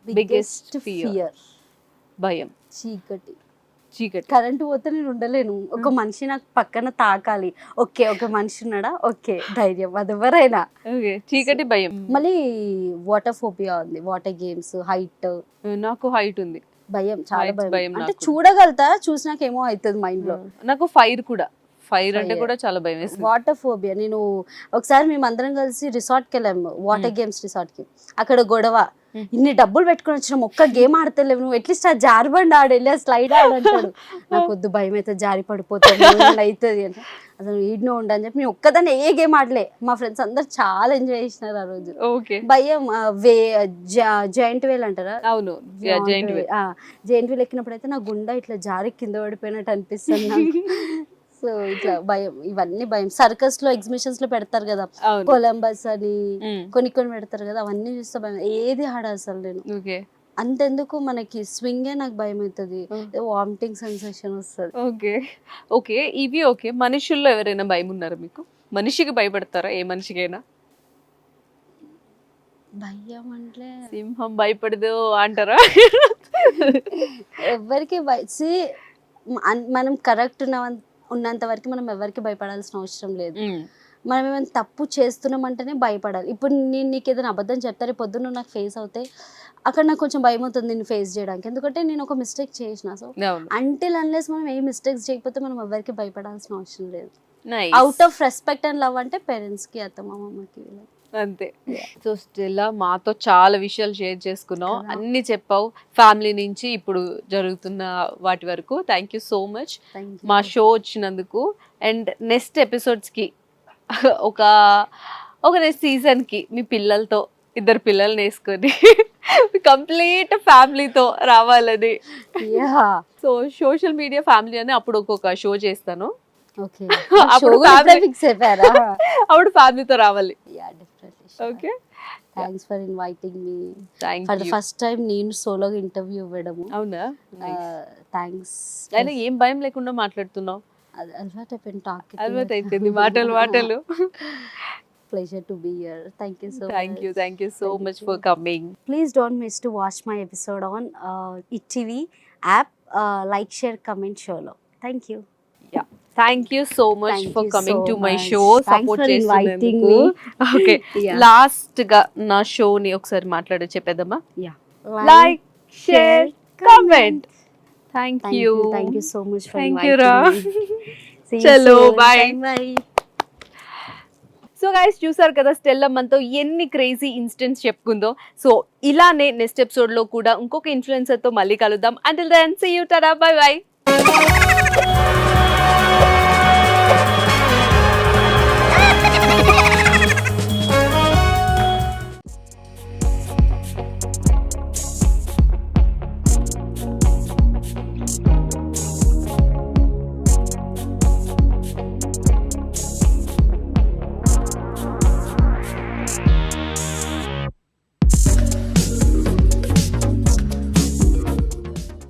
Biggest fear. భయం. చీకటి. కరెంటు పోతే నేను ఉండలేను, ఒక మనిషి నాకు పక్కన తాకాలి. ఓకే, ఒక మనిషి ఉన్నాడా, ఓకే ధైర్యం, అది ఎవరైనా. ఓకే, చీకటి, భయం. మళ్ళీ వాటర్ ఫోబియా ఉంది, వాటర్ గేమ్స్, హైట్. నాకు హైట్ ఉంది, భయం, చాలా భయం. అంటే నాకు. చూడగలుగుతా, చూసినాక ఏమో అవుతుంది మైండ్ లో. నాకు ఫైర్ కూడా, ఫైర్ అంటే కూడా చాలా భయం వేస్తుంది. Water phobia. నేను ఒకసారి మేము అందరం కలిసి రిసార్ట్కి వెళ్ళాము, వాటర్ గేమ్స్ రిసార్ట్ కి. అక్కడ గొడవ, ఇన్ని డబ్బులు పెట్టుకుని వచ్చినాం, ఒక్క గేమ్ ఆడతలేవు, నువ్వు అట్లీస్ట్ ఆ జారిబండి ఆడెళ్ళి స్లైడ్ ఆడంటాడు. నాకు వద్దు, భయం అయితే జారి పడిపోతుంది అవుతుంది అంటే, అసలు ఈడ్నో ఉండని చెప్పి నేను ఒక్కదాన్ని ఏ గేమ్ ఆడలే. మా ఫ్రెండ్స్ అందరు చాలా ఎంజాయ్ చేసినారు ఆ రోజు. ఓకే. భయం. జాయింట్ వేల్ అంటారా? అవును, జాయింట్ వేల్ ఎక్కినప్పుడు అయితే నా గుండె ఇట్లా జారి కింద పడిపోయినట్టు అనిపిస్తుంది నాకు. సో ఇట్లా భయం, ఇవన్నీ భయం. సర్కస్ లో ఎగ్జిబిషన్స్ లో పెడతారు కదా, కొలంబస్ అని కొన్ని పెడతారు కదా, అవన్నీ చూస్తే భయం. ఏది ఆడ అసలు నేను. అంతెందుకు మనకి స్వింగే నాకు భయం అవుతుంది, వామిటింగ్ సెన్సేషన్ వస్తుంది. ఓకే ఓకే, ఇవి ఓకే. మనుషుల్లో ఎవరైనా భయం ఉన్నారా మీకు? మనిషికి భయపడతారా? ఏ మనిషికైనా? భయం అంటే సింహం భయపడదు అంటారా? ఎవరికి మనం కరెక్ట్ ఉన్నంత వరకు మనం ఎవరికి భయపడాల్సిన అవసరం లేదు. మనం ఏమైనా తప్పు చేస్తున్నామంటేనే భయపడాలి. ఇప్పుడు నేను నీకు ఏదైనా అబద్ధం చెప్తారే పొద్దున్న నాకు ఫేస్ అవుతే అక్కడ నాకు కొంచెం భయం అవుతుంది నేను ఫేస్ చేయడానికి, ఎందుకంటే నేను ఒక మిస్టేక్ చేసిన. సో అంటిల్ అన్లెస్ మనం ఏ మిస్టేక్స్ చేయకపోతే మనం ఎవరికి భయపడాల్సిన అవసరం లేదు. Out of respect and love అంటే పేరెంట్స్ కి, అత్తమామకి, అంతే. సో స్టెల్లా, మాతో చాలా విషయాలు షేర్ చేసుకున్నావు, అన్ని చెప్పావు, ఫ్యామిలీ నుంచి ఇప్పుడు జరుగుతున్న వాటి వరకు. థ్యాంక్ యూ సో మచ్ మా షో వచ్చినందుకు. అండ్ నెక్స్ట్ ఎపిసోడ్స్కి ఒక నెక్స్ట్ సీజన్కి మీ పిల్లలతో, 2 పిల్లల్ని వేసుకొని కంప్లీట్ ఫ్యామిలీతో రావాలని. సో సోషల్ మీడియా ఫ్యామిలీ అని అప్పుడు ఒక్కొక్క షో చేస్తాను, అప్పుడు ఫ్యామిలీతో రావాలి. Okay, thanks for inviting me thank for the you. First time నేను సోలోగా ఇంటర్వ్యూ ఇవ్వడము. అవునా? థ్యాంక్స్. అయినా ఏం భయం లేకుండా మాట్లాడుతున్నావు. అలవాటు అయిపోయింది టాక్. అలవాటు అయిపోయింది మాటలు. Pleasure to be here. Thank you so much. Thank you so Thank much you. for coming. Please don't miss to watch my episode on IT TV app. Like, share, comment, show lo. Thank you. Yeah. Thank you so much Thank for you coming so to my much. show. Thanks Support for inviting చేస్తున్నందుకు. Okay. Yeah. Last గా నా show ని ఒకసారి మాట్లాడి చెప్పేద్దామా? Yeah. Like, share, comment. Thank you. Thank you so much for Thank you, inviting Ra. me. See you Chalo, soon. bye. Bye. So guys చూసారు కదా Stella మనతో ఎన్ని క్రేజీ ఇన్సిడెంట్స్ చెప్పుకుందో. సో ఇలానే నెక్స్ట్ ఎపిసోడ్ లో కూడా ఇంకొక ఇన్ఫ్లుయెన్సర్ తో మళ్ళీ కలుద్దాం. Until then see you, tata, bye by.